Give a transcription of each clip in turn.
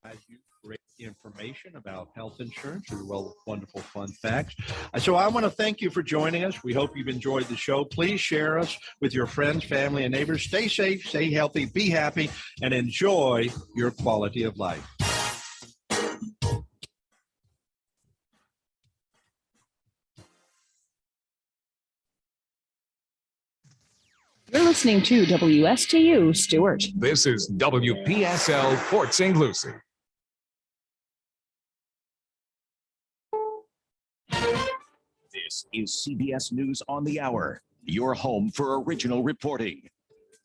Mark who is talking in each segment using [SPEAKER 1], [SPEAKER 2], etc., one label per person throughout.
[SPEAKER 1] As you great information about health insurance or wonderful fun facts. So I want to thank you for joining us. We hope you've enjoyed the show. Please share us with your friends, family, and neighbors. Stay safe, stay healthy, be happy, and enjoy your quality of life.
[SPEAKER 2] You're listening to WSTU Stewart.
[SPEAKER 3] This is WPSL Port St. Lucie.
[SPEAKER 4] This is CBS News on the Hour, your home for original reporting.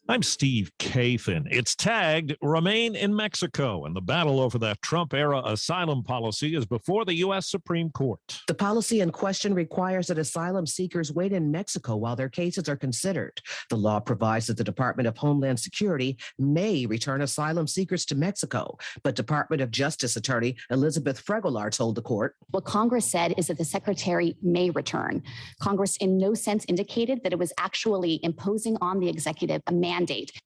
[SPEAKER 5] I'm Steve Kathan. It's tagged Remain in Mexico, and the battle over that Trump-era asylum policy is before the U.S. Supreme Court.
[SPEAKER 6] The policy in question requires that asylum seekers wait in Mexico while their cases are considered. The law provides that the Department of Homeland Security may return asylum seekers to Mexico, but Department of Justice Attorney Elizabeth Fregolar told the court,
[SPEAKER 7] what Congress said is that the secretary may return. Congress in no sense indicated that it was actually imposing on the executive a mandate.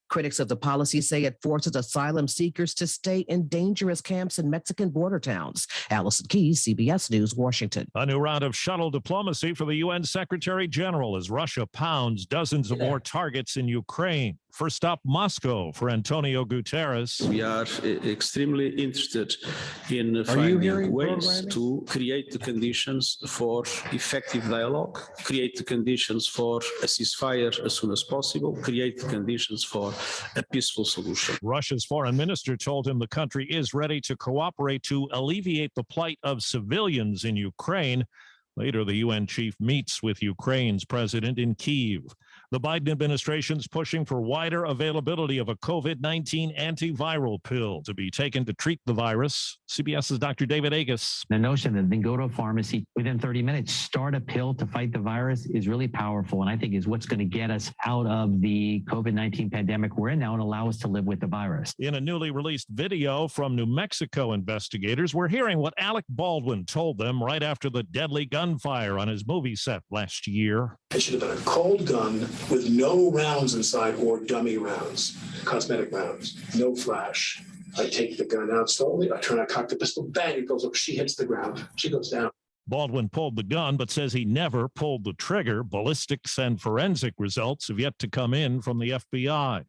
[SPEAKER 6] Critics of the policy say it forces asylum seekers to stay in dangerous camps in Mexican border towns. Allison Keyes, CBS News, Washington.
[SPEAKER 5] A new round of shuttle diplomacy for the UN Secretary General as Russia pounds dozens of more targets in Ukraine. First up, Moscow for Antonio Guterres.
[SPEAKER 8] We are extremely interested in finding ways to create the conditions for effective dialogue, create the conditions for a ceasefire as soon as possible, create the conditions for a peaceful solution.
[SPEAKER 5] Russia's foreign minister told him the country is ready to cooperate to alleviate the plight of civilians in Ukraine. Later, the UN chief meets with Ukraine's president in Kyiv. The Biden administration's pushing for wider availability of a COVID-19 antiviral pill to be taken to treat the virus. CBS's Dr. David Agus.
[SPEAKER 9] The notion that then go to a pharmacy within 30 minutes, start a pill to fight the virus is really powerful, and I think is what's going to get us out of the COVID-19 pandemic we're in now and allow us to live with the virus.
[SPEAKER 5] In a newly released video from New Mexico investigators, we're hearing what Alec Baldwin told them right after the deadly gunfire on his movie set last year.
[SPEAKER 10] It should have been a cold gun with no rounds inside or dummy rounds, cosmetic rounds, no flash. I take the gun out slowly. I turn, I cock the pistol, bang, it goes up. She hits the ground. She goes down.
[SPEAKER 5] Baldwin pulled the gun, but says he never pulled the trigger. Ballistics and forensic results have yet to come in from the FBI.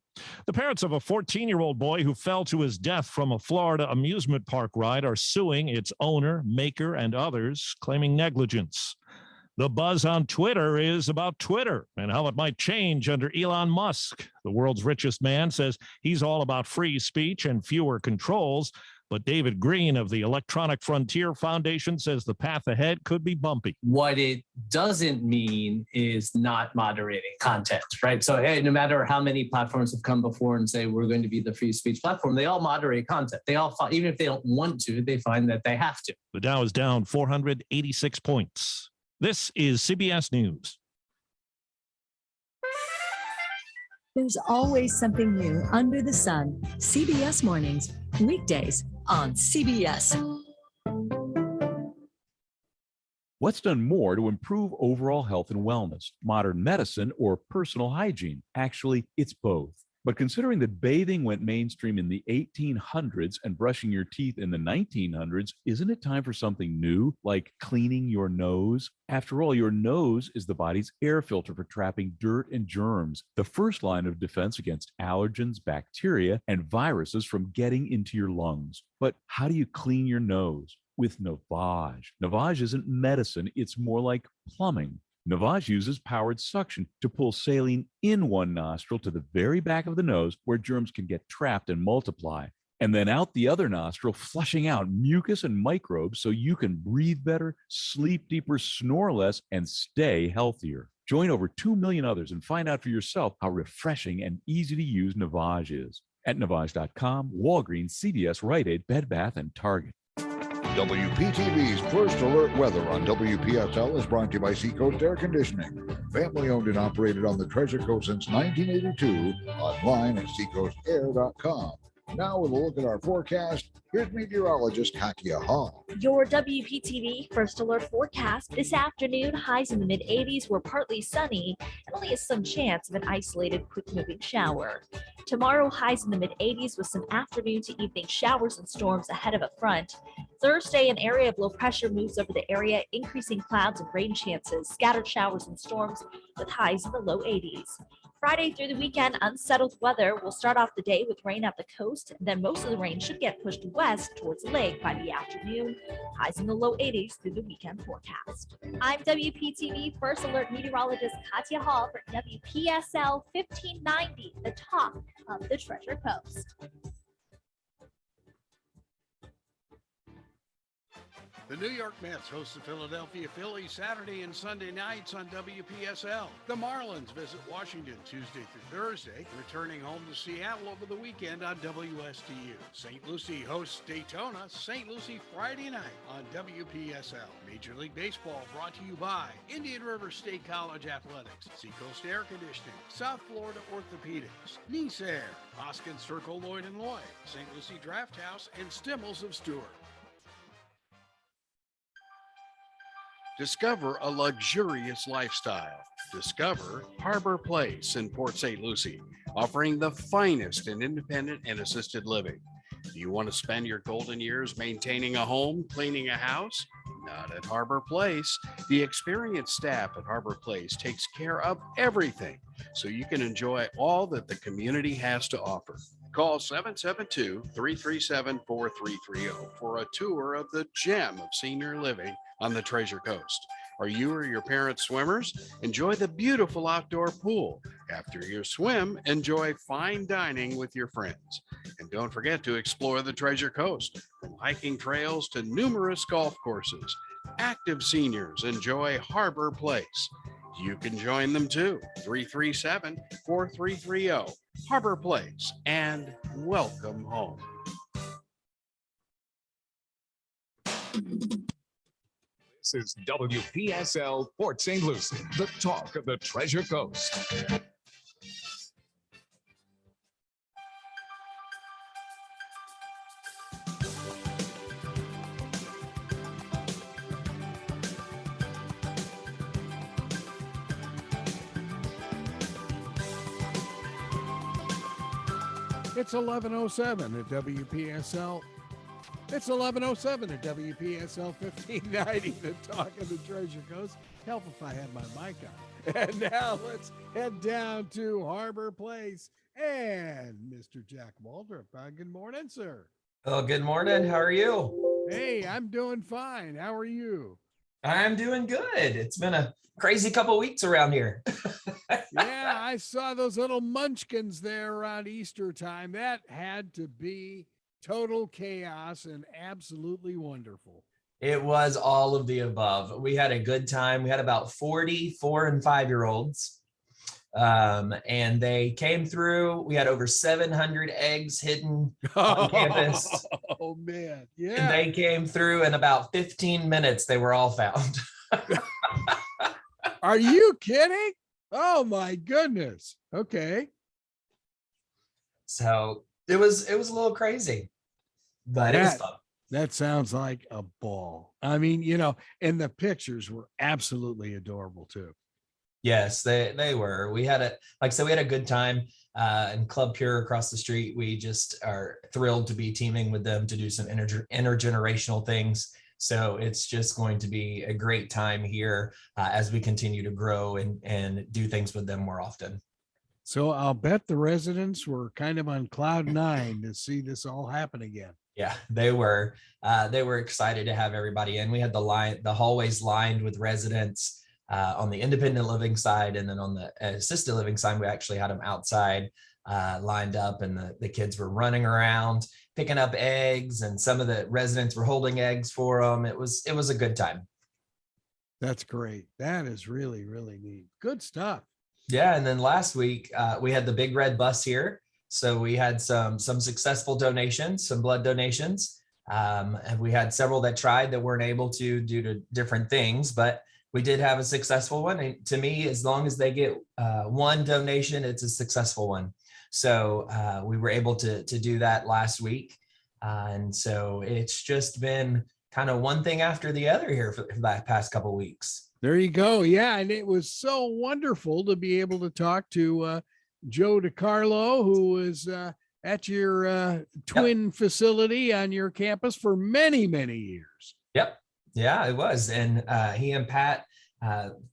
[SPEAKER 5] The parents of a 14-year-old boy who fell to his death from a Florida amusement park ride are suing its owner, maker, and others, claiming negligence. The buzz on Twitter is about Twitter and how it might change under Elon Musk. The world's richest man says he's all about free speech and fewer controls. But David Green of the Electronic Frontier Foundation says the path ahead could be bumpy.
[SPEAKER 11] What it doesn't mean is not moderating content, right? So hey, no matter how many platforms have come before and say we're going to be the free speech platform, they all moderate content. They all, even if they don't want to, they find that they have to.
[SPEAKER 5] The Dow is down 486 points. This is CBS News.
[SPEAKER 12] There's always something new under the sun. CBS Mornings, weekdays on CBS.
[SPEAKER 13] What's done more to improve overall health and wellness, modern medicine or personal hygiene? Actually, it's both. But considering that bathing went mainstream in the 1800s and brushing your teeth in the 1900s, isn't it time for something new, like cleaning your nose? After all, your nose is the body's air filter for trapping dirt and germs, the first line of defense against allergens, bacteria, and viruses from getting into your lungs. But how do you clean your nose? With Navage. Navage isn't medicine, it's more like plumbing. Navage uses powered suction to pull saline in one nostril to the very back of the nose where germs can get trapped and multiply, and then out the other nostril, flushing out mucus and microbes so you can breathe better, sleep deeper, snore less, and stay healthier. Join over 2 million others and find out for yourself how refreshing and easy to use Navage is. At Navage.com, Walgreens, CVS, Rite Aid, Bed Bath, and Target.
[SPEAKER 14] WPTV's First Alert Weather on WPSL is brought to you by Seacoast Air Conditioning. Family owned and operated on the Treasure Coast since 1982. Online at seacoastair.com. Now with a look at our forecast, here's meteorologist Katya Hall.
[SPEAKER 15] Your WPTV First Alert forecast this afternoon, highs in the mid 80s were partly sunny and only a slim chance of an isolated quick moving shower. Tomorrow, highs in the mid 80s with some afternoon to evening showers and storms ahead of a front. Thursday, an area of low pressure moves over the area, increasing clouds and rain chances, scattered showers and storms with highs in the low 80s. Friday through the weekend, unsettled weather. Will start off the day with rain up the coast, then most of the rain should get pushed west towards the lake by the afternoon. Highs in the low 80s through the weekend forecast. I'm WPTV First Alert meteorologist Katya Hall for WPSL 1590, the talk of the Treasure Coast.
[SPEAKER 16] The New York Mets host the Philadelphia Phillies Saturday and Sunday nights on WPSL. The Marlins visit Washington Tuesday through Thursday, returning home to Seattle over the weekend on WSTU. St. Lucie hosts Daytona St. Lucie Friday night on WPSL. Major League Baseball brought to you by Indian River State College Athletics, Seacoast Air Conditioning, South Florida Orthopedics, Nice Air, Hoskins Circle Lloyd & Lloyd, St. Lucie Draft House, and Stimmels of Stewart. Discover a luxurious lifestyle. Discover Harbor Place in Port St. Lucie, offering the finest in independent and assisted living. Do you want to spend your golden years maintaining a home, cleaning a house? Not at Harbor Place. The experienced staff at Harbor Place takes care of everything so you can enjoy all that the community has to offer. Call 772-337-4330 for a tour of the gem of senior living on the Treasure Coast. Are you or your parents swimmers? Enjoy the beautiful outdoor pool. After your swim, enjoy fine dining with your friends. And don't forget to explore the Treasure Coast, from hiking trails to numerous golf courses. Active seniors enjoy Harbor Place. You can join them too. 337-4330. Harbor Place, and welcome home.
[SPEAKER 3] This is WPSL Port St. Lucie, the talk of the Treasure Coast.
[SPEAKER 16] It's 11:07 at WPSL. It's 11:07 at WPSL 1590, the talk of the Treasure Coast. Help if I had my mic on. And now let's head down to Harbor Place and Mr. Jack Waldrop. Good morning, sir.
[SPEAKER 17] Oh, good morning. How are you?
[SPEAKER 16] Hey, I'm doing fine. How are you?
[SPEAKER 17] I'm doing good. It's been a crazy couple weeks around here.
[SPEAKER 16] Yeah, I saw those little munchkins there around Easter time. That had to be total chaos and absolutely wonderful.
[SPEAKER 17] It was all of the above. We had a good time. We had about 40 4- and 5-year-olds. And they came through. We had over 700 eggs hidden on campus.
[SPEAKER 16] Oh, man. Yeah.
[SPEAKER 17] And they came through in about 15 minutes. They were all found.
[SPEAKER 16] Are you kidding? Oh, my goodness. Okay.
[SPEAKER 17] So it was a little crazy, but it was fun.
[SPEAKER 16] That sounds like a ball. I mean, you know, and the pictures were absolutely adorable too.
[SPEAKER 17] Yes, they were. We had like I said, we had a good time. And Club Pure across the street, we just are thrilled to be teaming with them to do some intergenerational things. So it's just going to be a great time here as we continue to grow and do things with them more often.
[SPEAKER 16] So I'll bet the residents were kind of on cloud nine to see this all happen again.
[SPEAKER 17] Yeah, they were excited to have everybody in. We had the hallways lined with residents on the independent living side, and then on the assisted living side, we actually had them outside lined up, and the kids were running around picking up eggs, and some of the residents were holding eggs for them. It was a good time.
[SPEAKER 16] That's great. That is really, really neat. Good stuff.
[SPEAKER 17] Yeah, and then last week we had the big red bus here. So we had some successful donations, some blood donations. And we had several that tried that weren't able to due to different things, but we did have a successful one. And to me, as long as they get one donation, it's a successful one. So we were able to do that last week. And so it's just been kind of one thing after the other here for the past couple of weeks.
[SPEAKER 18] There you go. Yeah. And it was so wonderful to be able to talk to Joe DiCarlo, who was at your twin facility on your campus for many, many years.
[SPEAKER 17] Yep. Yeah, it was. And he and Pat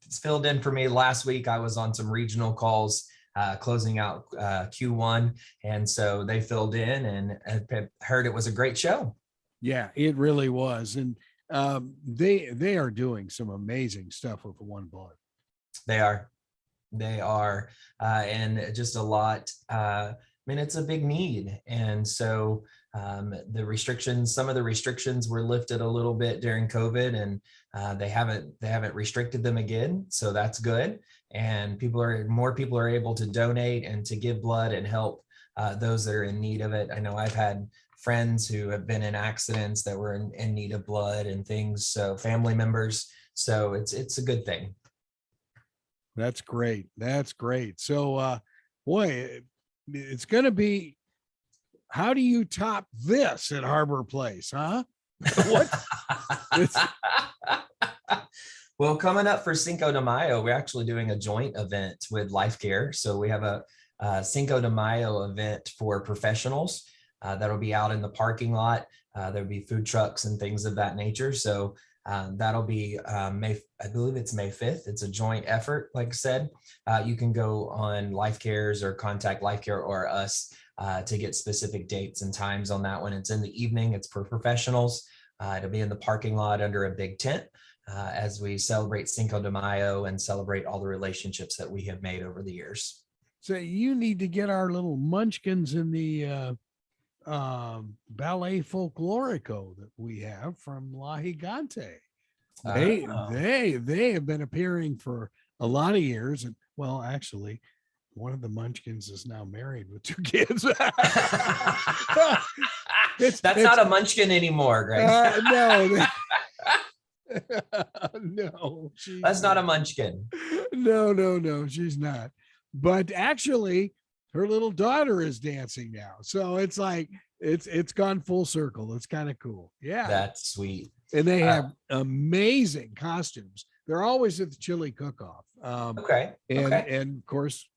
[SPEAKER 17] filled in for me last week. I was on some regional calls closing out Q1. And so they filled in, and I heard it was a great show.
[SPEAKER 18] Yeah, it really was. And they are doing some amazing stuff with the One Blood.
[SPEAKER 17] They are, and just a lot. I mean, it's a big need, and so the restrictions. Some of the restrictions were lifted a little bit during COVID, and they haven't restricted them again. So that's good, and more people are able to donate and to give blood and help those that are in need of it. I know I've had friends who have been in accidents that were in need of blood and things, so family members. So it's a good thing.
[SPEAKER 18] That's great. That's great. So boy, it's going to be, how do you top this at Harbor Place, huh? What?
[SPEAKER 17] Well, coming up for Cinco de Mayo, we're actually doing a joint event with Life Care. So we have a Cinco de Mayo event for professionals. That'll be out in the parking lot. There'll be food trucks and things of that nature. So that'll be I believe it's May 5th. It's a joint effort. Like I said, you can go on Life Cares or contact Life Care or us to get specific dates and times on that one. It's in the evening. It's for professionals. It'll be in the parking lot under a big tent as we celebrate Cinco de Mayo and celebrate all the relationships that we have made over the years.
[SPEAKER 18] So you need to get our little munchkins in the ballet folklorico that we have from La Gigante. They have been appearing for a lot of years, and well, actually, one of the munchkins is now married with 2 kids.
[SPEAKER 17] That's not a munchkin anymore, Greg.
[SPEAKER 18] No. No,
[SPEAKER 17] that's not a munchkin.
[SPEAKER 18] No, she's not. But actually, her little daughter is dancing now. So it's like it's gone full circle. It's kind of cool. Yeah.
[SPEAKER 17] That's sweet.
[SPEAKER 18] And they have amazing costumes. They're always at the chili cook-off.
[SPEAKER 17] Okay.
[SPEAKER 18] And of course,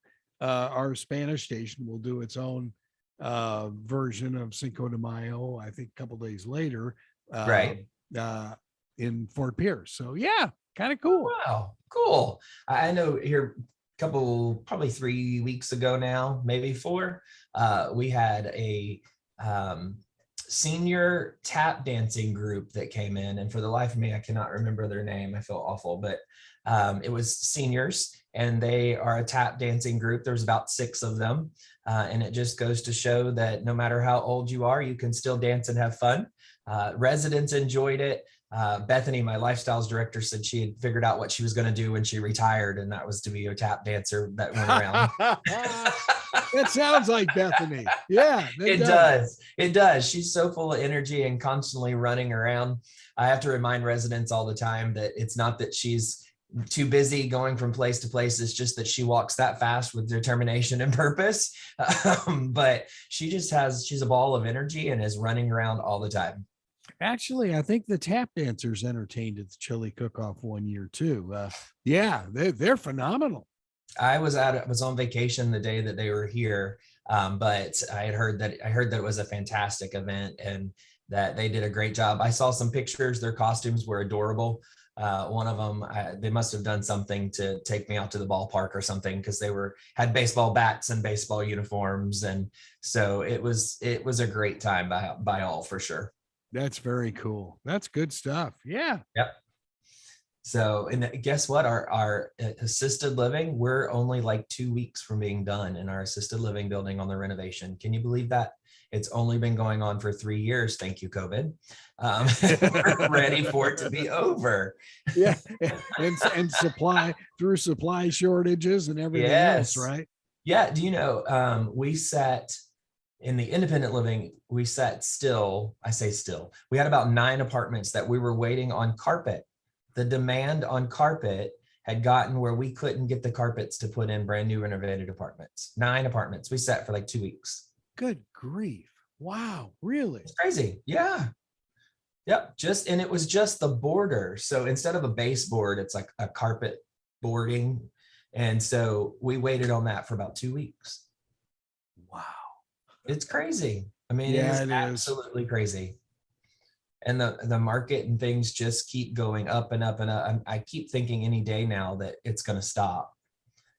[SPEAKER 18] our Spanish station will do its own version of Cinco de Mayo, I think a couple days later.
[SPEAKER 17] Right.
[SPEAKER 18] In Fort Pierce. So yeah, kind of cool.
[SPEAKER 17] Wow, cool. I know here probably 3 weeks ago now, maybe 4, we had a senior tap dancing group that came in, and for the life of me, I cannot remember their name. I feel awful, but it was seniors, and they are a tap dancing group. There's about 6 of them, and it just goes to show that no matter how old you are, you can still dance and have fun. Residents enjoyed it. Bethany, my lifestyles director, said she had figured out what she was going to do when she retired, and that was to be a tap dancer that went around.
[SPEAKER 18] That sounds like Bethany. Yeah,
[SPEAKER 17] it does. It does. She's so full of energy and constantly running around. I have to remind residents all the time that it's not that she's too busy going from place to place. It's just that she walks that fast with determination and purpose. But she's a ball of energy and is running around all the time.
[SPEAKER 18] Actually, I think the tap dancers entertained at the chili cook-off one year too. Yeah, they're phenomenal.
[SPEAKER 17] I was on vacation the day that they were here, but I heard that it was a fantastic event and that they did a great job. I saw some pictures. Their costumes were adorable. One of them, they must have done something to take me out to the ballpark or something, because they had baseball bats and baseball uniforms, and so it was a great time by all, for sure.
[SPEAKER 18] That's very cool. That's good stuff. Yeah.
[SPEAKER 17] Yep. So, and guess what? Our assisted living, we're only like 2 weeks from being done in our assisted living building on the renovation. Can you believe that? It's only been going on for 3 years. Thank you, COVID. We're ready for it to be over.
[SPEAKER 18] Yeah. And supply shortages and everything else, right?
[SPEAKER 17] Yeah. Do you know, we sat in the independent living, we sat still. I say still. We had about 9 apartments that we were waiting on carpet. The demand on carpet had gotten where we couldn't get the carpets to put in brand new renovated apartments. 9 apartments. We sat for like 2 weeks.
[SPEAKER 18] Good grief. Wow. Really?
[SPEAKER 17] It's crazy. Yeah. Yep. And it was just the border. So instead of a baseboard, it's like a carpet boarding. And so we waited on that for about 2 weeks.
[SPEAKER 18] Wow.
[SPEAKER 17] It's crazy. I mean,
[SPEAKER 18] Yeah,
[SPEAKER 17] it is absolutely crazy. And the market and things just keep going up and up and up. I keep thinking any day now that it's going to stop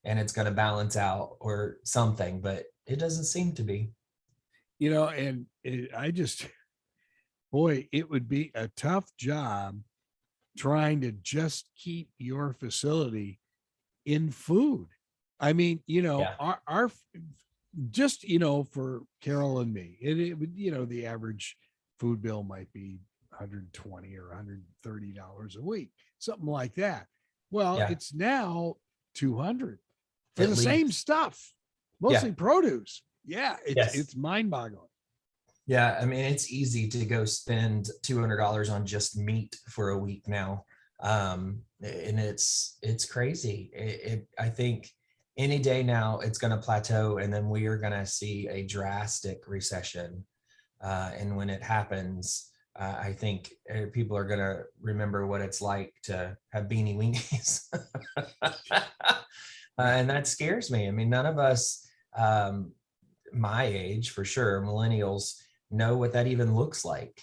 [SPEAKER 17] and it's going to balance out or something, but it doesn't seem to be.
[SPEAKER 18] And boy, it would be a tough job trying to just keep your facility in food. I mean, our just, for Carol and me, it would, the average food bill might be $120 or $130 a week, something like that. Well, it's now $200 for the same stuff, mostly produce. Yeah, it's mind-boggling.
[SPEAKER 17] Yeah, I mean, it's easy to go spend $200 on just meat for a week now, and it's crazy. I think any day now it's going to plateau, and then we are going to see a drastic recession. And when it happens, I think people are going to remember what it's like to have beanie weenies. And that scares me. I mean, none of us, my age for sure, millennials, know what that even looks like.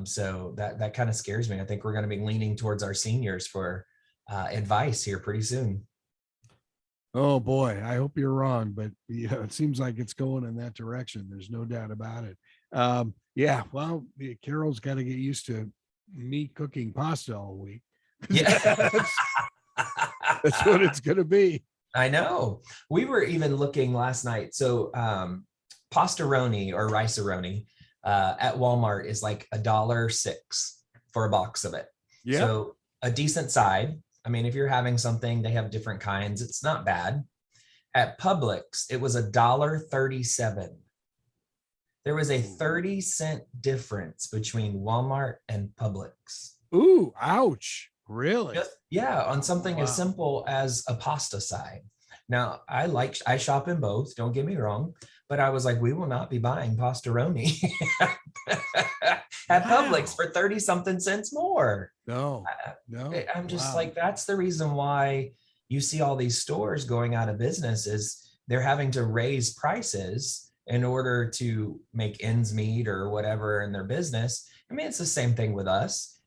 [SPEAKER 17] So that kind of scares me. I think we're going to be leaning towards our seniors for advice here pretty soon.
[SPEAKER 18] Oh boy, I hope you're wrong, but it seems like it's going in that direction. There's no doubt about it. Well, Carol's got to get used to me cooking pasta all week.
[SPEAKER 17] Yeah.
[SPEAKER 18] That's what it's going to be.
[SPEAKER 17] I know. We were even looking last night. So pastaroni or rice-a-roni at Walmart is like $1.06 for a box of it.
[SPEAKER 18] Yeah.
[SPEAKER 17] So a decent side. I mean, if you're having something, they have different kinds. It's not bad. At Publix, it was $1.37. There was a 30-cent difference between Walmart and Publix.
[SPEAKER 18] Ooh, ouch. Really?
[SPEAKER 17] On something as simple as a pasta side. Now, I shop in both, don't get me wrong, but I was like, we will not be buying pastaroni at Publix for 30 something cents more.
[SPEAKER 18] No.
[SPEAKER 17] I'm just like, that's the reason why you see all these stores going out of business is they're having to raise prices in order to make ends meet or whatever in their business. I mean, it's the same thing with us.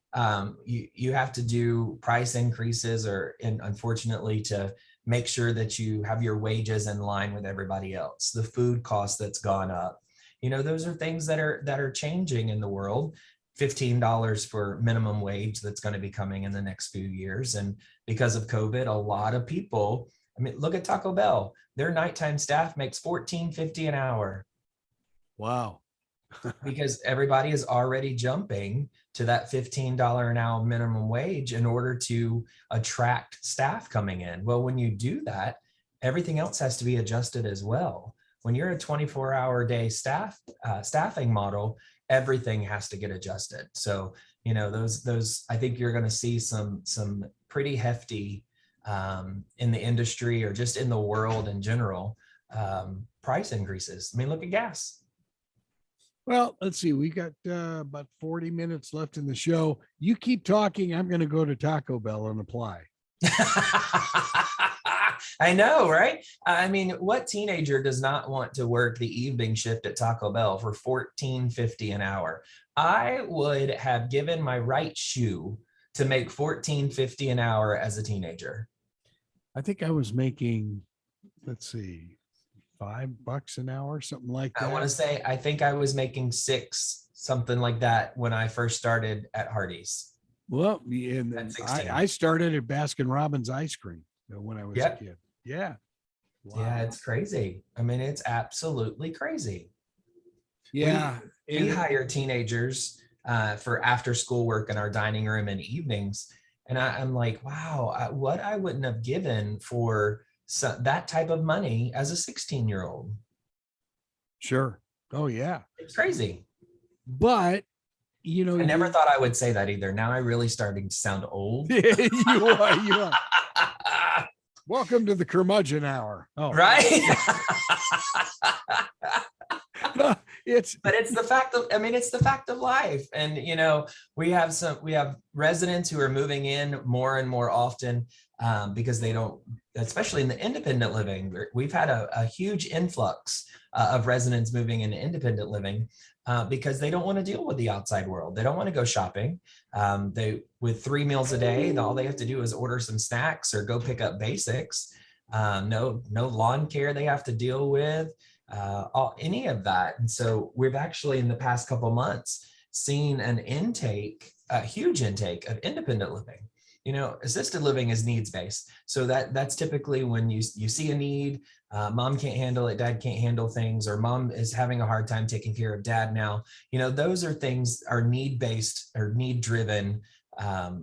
[SPEAKER 17] You have to do price increases unfortunately to make sure that you have your wages in line with everybody else. The food cost that's gone up, those are things that are changing in the world. $15 for minimum wage that's going to be coming in the next few years. And because of COVID, a lot of people, I mean, look at Taco Bell. Their nighttime staff makes $14.50 an hour.
[SPEAKER 18] Wow.
[SPEAKER 17] Because everybody is already jumping to that $15 an hour minimum wage in order to attract staff coming in. Well, when you do that, everything else has to be adjusted as well. When you're a 24-hour day staffing model, everything has to get adjusted. So, those I think you're going to see some pretty hefty in the industry or just in the world in general, price increases. I mean, look at gas.
[SPEAKER 18] Well, let's see. We got about 40 minutes left in the show. You keep talking. I'm going to go to Taco Bell and apply.
[SPEAKER 17] I know, right? I mean, what teenager does not want to work the evening shift at Taco Bell for $14.50 an hour? I would have given my right shoe to make $14.50 an hour as a teenager.
[SPEAKER 18] I think I was making, let's see, $5 an hour, something like that.
[SPEAKER 17] I want to say, I think I was making $6, something like that when I first started at Hardee's.
[SPEAKER 18] Well, and I started at Baskin Robbins ice cream when I was a kid. Yeah.
[SPEAKER 17] Wow. Yeah, it's crazy. I mean, it's absolutely crazy.
[SPEAKER 18] Yeah.
[SPEAKER 17] We hire teenagers for after school work in our dining room and evenings. And I'm like, wow, what I wouldn't have given for that type of money as a 16-year-old.
[SPEAKER 18] Sure. Oh, yeah.
[SPEAKER 17] It's crazy.
[SPEAKER 18] But,
[SPEAKER 17] I never thought I would say that either. Now I really starting to sound old.
[SPEAKER 18] You are. Welcome to the curmudgeon hour. Oh,
[SPEAKER 17] right.
[SPEAKER 18] But it's
[SPEAKER 17] the fact of, it's the fact of life. And, we have residents who are moving in more and more often because they don't, especially in the independent living, we've had a huge influx of residents moving into independent living because they don't want to deal with the outside world. They don't want to go shopping. With 3 meals a day, all they have to do is order some snacks or go pick up basics. No lawn care they have to deal with. Any of that. And so we've actually in the past couple months seen a huge intake of independent living. Assisted living is needs-based. So that's typically when you see a need, mom can't handle it, dad can't handle things, or mom is having a hard time taking care of dad now. Those are things are need-based or need-driven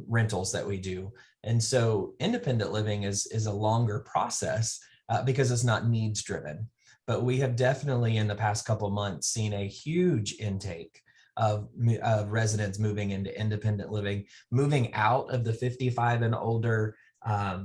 [SPEAKER 17] rentals that we do. And so independent living is a longer process because it's not needs-driven. But we have definitely in the past couple of months seen a huge intake of residents moving into independent living, moving out of the 55 and older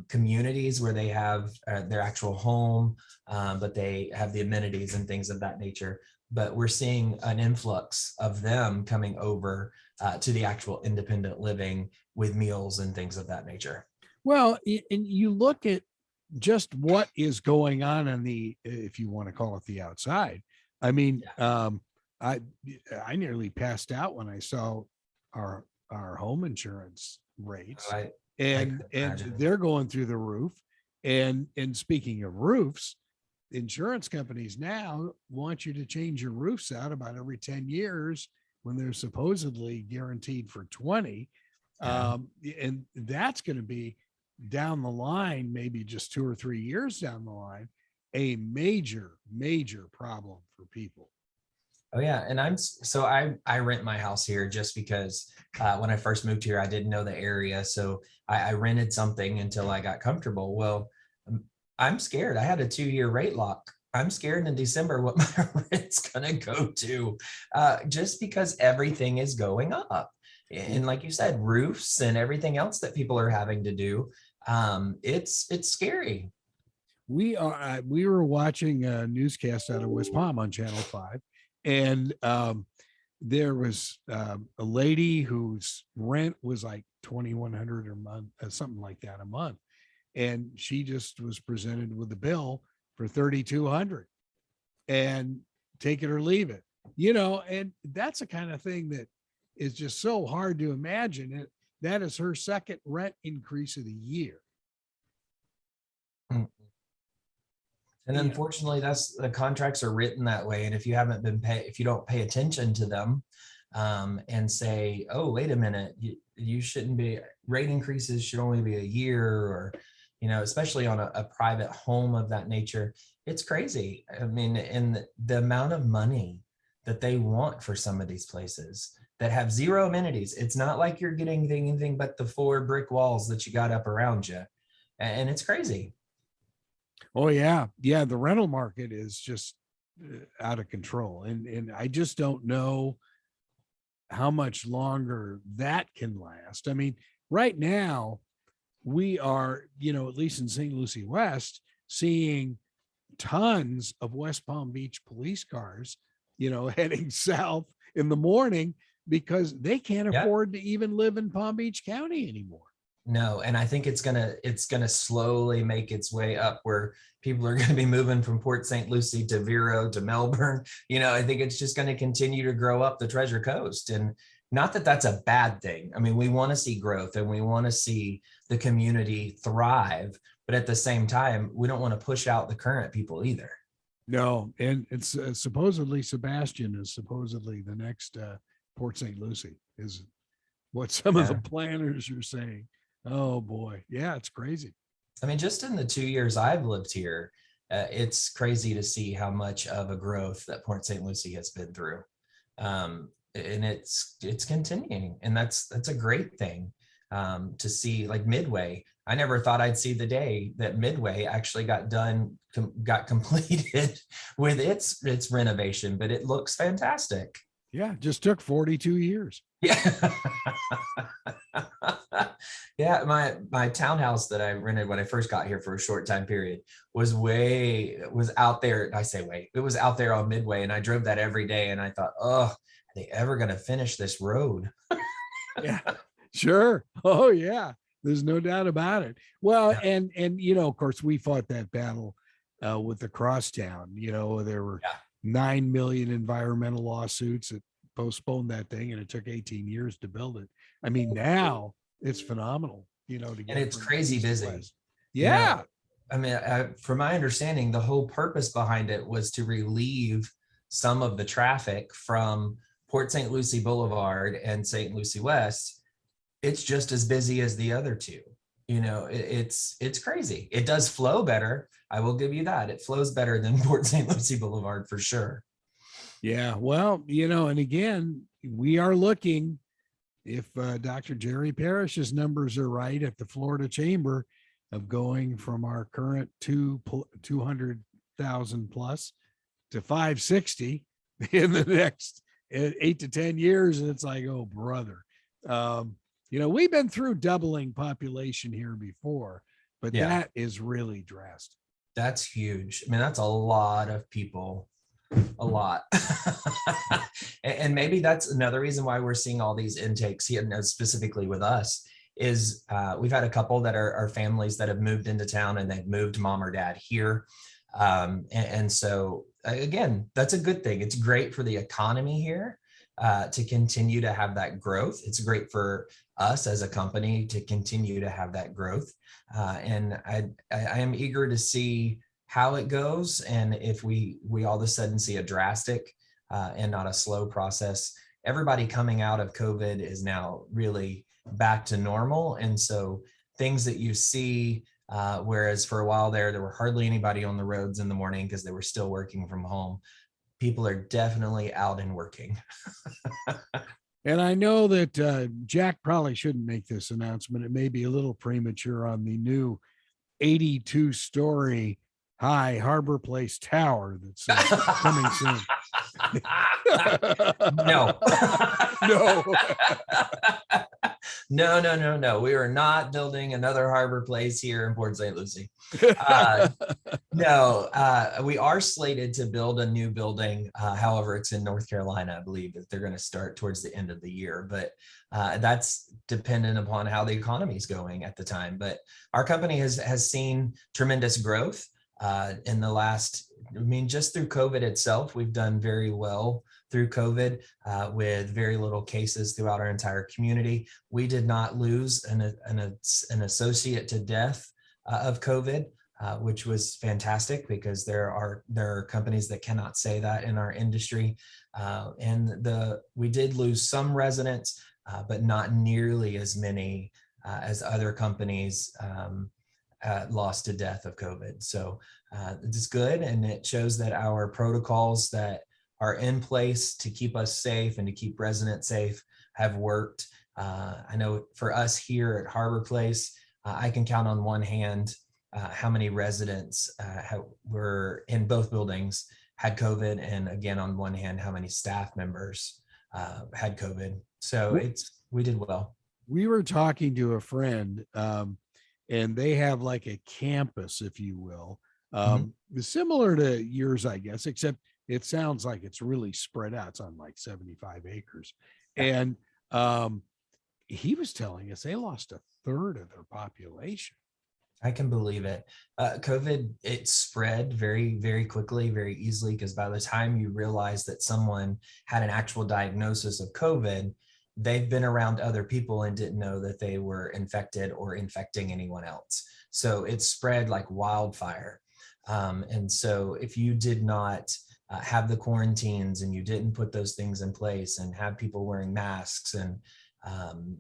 [SPEAKER 17] communities where they have their actual home, but they have the amenities and things of that nature. But we're seeing an influx of them coming over to the actual independent living with meals and things of that nature.
[SPEAKER 18] Well, and you look at just what is going on the, if you want to call it the outside. I mean, I nearly passed out when I saw our home insurance rates, and they're going through the roof. And speaking of roofs, insurance companies now want you to change your roofs out about every 10 years when they're supposedly guaranteed for 20. And that's going to be down the line, maybe just 2 or 3 years down the line, a major problem for people.
[SPEAKER 17] Oh yeah. And I rent my house here just because when I first moved here, I didn't know the area. So I rented something until I got comfortable. Well, I'm scared. I had a 2-year rate lock. I'm scared in December what my rent's gonna go to just because everything is going up. And like you said, roofs and everything else that people are having to do. It's scary.
[SPEAKER 18] We were watching a newscast out of West Palm on Channel 5, and there was a lady whose rent was like $2,100 a month, something like that a month, and she just was presented with a bill for $3,200, and take it or leave it. And that's the kind of thing that is just so hard to imagine. That is her second rent increase of the year.
[SPEAKER 17] And unfortunately, the contracts are written that way. And if you if you don't pay attention to them and say, oh, wait a minute, you shouldn't be, rate increases should only be a year, or, especially on a private home of that nature, it's crazy. I mean, and the amount of money that they want for some of these places that have zero amenities. It's not like you're getting anything but the 4 brick walls that you got up around you. And it's crazy.
[SPEAKER 18] Oh yeah. Yeah. The rental market is just out of control. And I just don't know how much longer that can last. I mean, right now we are, at least in St. Lucie West, seeing tons of West Palm Beach police cars, heading south in the morning because they can't afford to even live in Palm Beach County anymore.
[SPEAKER 17] No, and I think it's gonna slowly make its way up where people are gonna be moving from Port St. Lucie to Vero to Melbourne. I think it's just gonna continue to grow up the Treasure Coast. And not that that's a bad thing. I mean, we want to see growth and we want to see the community thrive, but at the same time, we don't want to push out the current people either.
[SPEAKER 18] No, and it's supposedly Sebastian is supposedly the next Port St. Lucie is what some of the planners are saying. Oh boy. Yeah, it's crazy.
[SPEAKER 17] I mean, just in the 2 years I've lived here, it's crazy to see how much of a growth that Port St. Lucie has been through. And it's continuing. And that's a great thing to see. Like Midway, I never thought I'd see the day that Midway actually got completed with its renovation, but it looks fantastic.
[SPEAKER 18] Yeah, just took 42 years.
[SPEAKER 17] Yeah. Yeah, my townhouse that I rented when I first got here for a short time period was out there. I say way, it was out there on Midway, and I drove that every day. And I thought, oh, are they ever going to finish this road?
[SPEAKER 18] Yeah, sure. Oh yeah, there's no doubt about it. Well,
[SPEAKER 17] Yeah.
[SPEAKER 18] and of course, we fought that battle with the crosstown. There were 9 million environmental lawsuits that postponed that thing, and it took 18 years to build it. I mean, now it's phenomenal. To get
[SPEAKER 17] And it's
[SPEAKER 18] from
[SPEAKER 17] crazy
[SPEAKER 18] east to
[SPEAKER 17] busy.
[SPEAKER 18] west. Yeah.
[SPEAKER 17] I mean, from my understanding, the whole purpose behind it was to relieve some of the traffic from Port St. Lucie Boulevard and St. Lucie West. It's just as busy as the other two. It's crazy. It does flow better. I will give you that. It flows better than Port St. Lucie Boulevard for sure.
[SPEAKER 18] Yeah. Well, and again, we are looking, if Dr. Jerry Parrish's numbers are right at the Florida Chamber, of going from our current 200,000 plus to 560 in the next 8 to 10 years. And it's like, oh, brother. We've been through doubling population here before, but that is really drastic.
[SPEAKER 17] That's huge. I mean, that's a lot of people, a lot. And maybe that's another reason why we're seeing all these intakes here, specifically with us, is we've had a couple that are families that have moved into town, and they've moved mom or dad here. And so again, that's a good thing. It's great for the economy here to continue to have that growth. It's great for us as a company to continue to have that growth. And I am eager to see how it goes. And if we all of a sudden see a drastic and not a slow process. Everybody coming out of COVID is now really back to normal. And so things that you see, whereas for a while there were hardly anybody on the roads in the morning because they were still working from home. People are definitely out and working.
[SPEAKER 18] And I know that Jack probably shouldn't make this announcement. It may be a little premature on the new 82-story high Harbor Place Tower that's coming soon.
[SPEAKER 17] No.
[SPEAKER 18] No.
[SPEAKER 17] No. We are not building another Harbor Place here in Port St. Lucie. No, we are slated to build a new building. However, it's in North Carolina, I believe, that they're going to start towards the end of the year. But that's dependent upon how the economy is going at the time. But our company has seen tremendous growth in the last, just through COVID itself. We've done very well through COVID with very little cases throughout our entire community. We did not lose an associate to death of COVID, which was fantastic, because there are companies that cannot say that in our industry. We did lose some residents, but not nearly as many as other companies lost to death of COVID. So it's good, and it shows that our protocols that are in place to keep us safe and to keep residents safe have worked. I know for us here at Harbor Place, I can count on one hand how many residents were in both buildings had COVID, and again, on one hand, how many staff members had COVID. So we did well.
[SPEAKER 18] We were talking to a friend, and they have like a campus, if you will, similar to yours, I guess, except it sounds like it's really spread out. It's on like 75 acres. And he was telling us they lost a third of their population.
[SPEAKER 17] I can believe it. COVID, it spread very, very quickly, very easily, because by the time you realize that someone had an actual diagnosis of COVID, they've been around other people and didn't know that they were infected or infecting anyone else. So it spread like wildfire. And so if you did not have the quarantines, and you didn't put those things in place and have people wearing masks and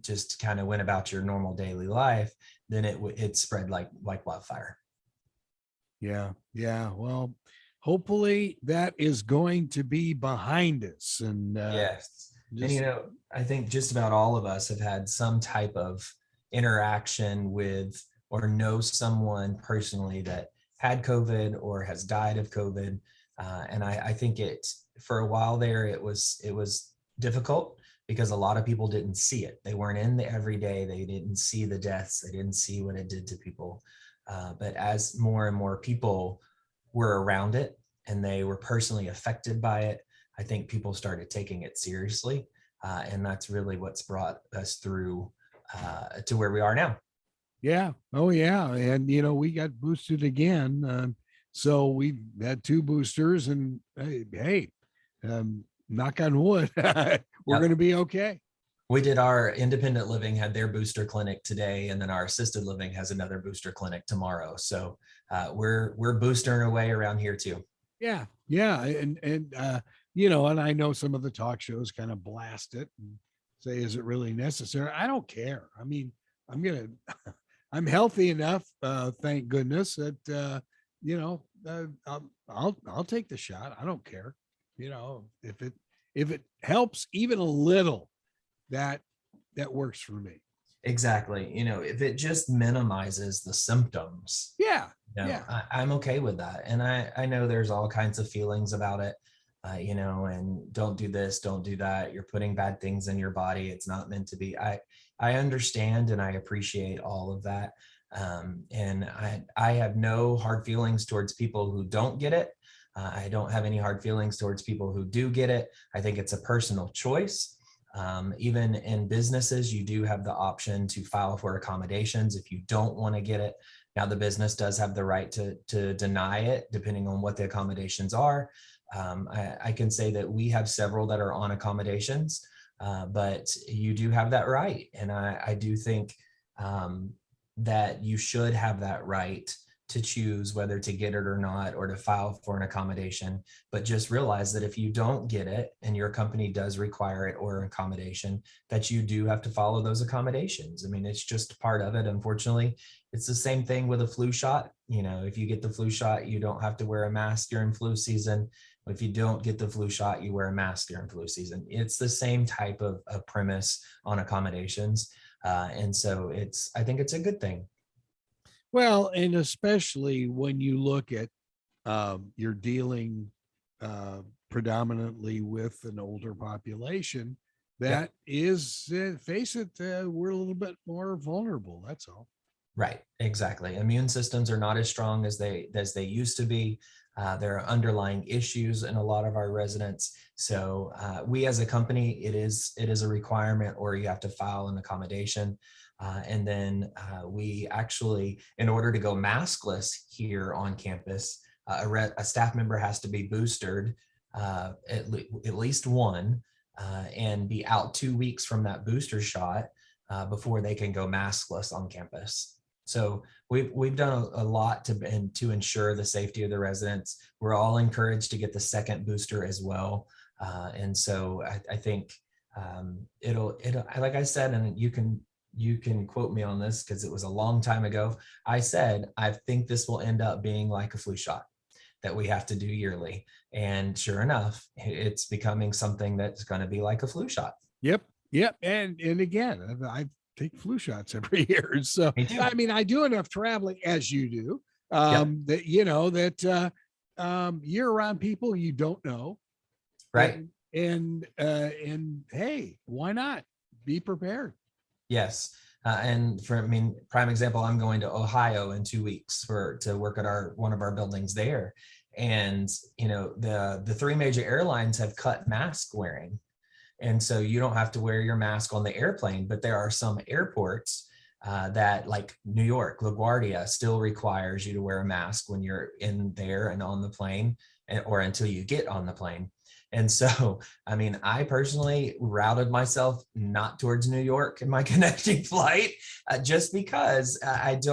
[SPEAKER 17] just kind of went about your normal daily life, then it spread like wildfire.
[SPEAKER 18] Yeah. Well, hopefully that is going to be behind us. And
[SPEAKER 17] yes. And I think just about all of us have had some type of interaction with or know someone personally that had COVID or has died of COVID. And I think for a while there, it was difficult, because a lot of people didn't see it. They weren't in the everyday. They didn't see the deaths. They didn't see what it did to people. But as more and more people were around it and they were personally affected by it, I think people started taking it seriously. And that's really what's brought us through to where we are now.
[SPEAKER 18] Yeah. Oh, yeah. And, we got boosted again. So we had 2 boosters and hey, knock on wood, we're going to be okay.
[SPEAKER 17] We did our independent living had their booster clinic today, and then our assisted living has another booster clinic tomorrow. So we're boostering away around here too.
[SPEAKER 18] Yeah. Yeah. And I know some of the talk shows kind of blast it and say, is it really necessary? I don't care. I mean, I'm healthy enough, thank goodness, that I'll take the shot. I don't care. If it helps even a little, that works for me.
[SPEAKER 17] Exactly. If it just minimizes the symptoms.
[SPEAKER 18] Yeah.
[SPEAKER 17] I'm okay with that. And I know there's all kinds of feelings about it, and don't do this, don't do that. You're putting bad things in your body. It's not meant to be. I understand and I appreciate all of that. And I have no hard feelings towards people who don't get it. I don't have any hard feelings towards people who do get it. I think it's a personal choice. Even in businesses, you do have the option to file for accommodations if you don't want to get it. Now, the business does have the right to deny it, depending on what the accommodations are. I can say that we have several that are on accommodations, but you do have that right. And I do think that you should have that right to choose whether to get it or not, or to file for an accommodation. But just realize that if you don't get it and your company does require it or an accommodation, that you do have to follow those accommodations. I mean, it's just part of it. Unfortunately, it's the same thing with a flu shot. If you get the flu shot, you don't have to wear a mask during flu season. If you don't get the flu shot, you wear a mask during flu season. It's the same type of premise on accommodations. And so I think it's a good thing.
[SPEAKER 18] Well, and especially when you look at you're dealing predominantly with an older population that is, face it, we're a little bit more vulnerable. That's all.
[SPEAKER 17] Right. Exactly. Immune systems are not as strong as they used to be. There are underlying issues in a lot of our residents. So we as a company, it is a requirement, or you have to file an accommodation. And then we actually, in order to go maskless here on campus, a staff member has to be boosted, at least one, and be out 2 weeks from that booster shot before they can go maskless on campus. So we've done a lot to ensure the safety of the residents. We're all encouraged to get the second booster as well. And so I think it'll, like I said, and you can quote me on this because it was a long time ago. I said, I think this will end up being like a flu shot that we have to do yearly. And sure enough, it's becoming something that's going to be like a flu shot.
[SPEAKER 18] Yep. And again, I take flu shots every year. So, I mean, I do enough traveling as you do, that, you're around people you don't know.
[SPEAKER 17] Right.
[SPEAKER 18] And hey, why not be prepared?
[SPEAKER 17] Yes. And prime example, I'm going to Ohio in 2 weeks to work at one of our buildings there. And, the 3 major airlines have cut mask wearing. And so you don't have to wear your mask on the airplane, but there are some airports that, like New York, LaGuardia, still requires you to wear a mask when you're in there and on the plane, or until you get on the plane. And so, I personally routed myself not towards New York in my connecting flight, just because the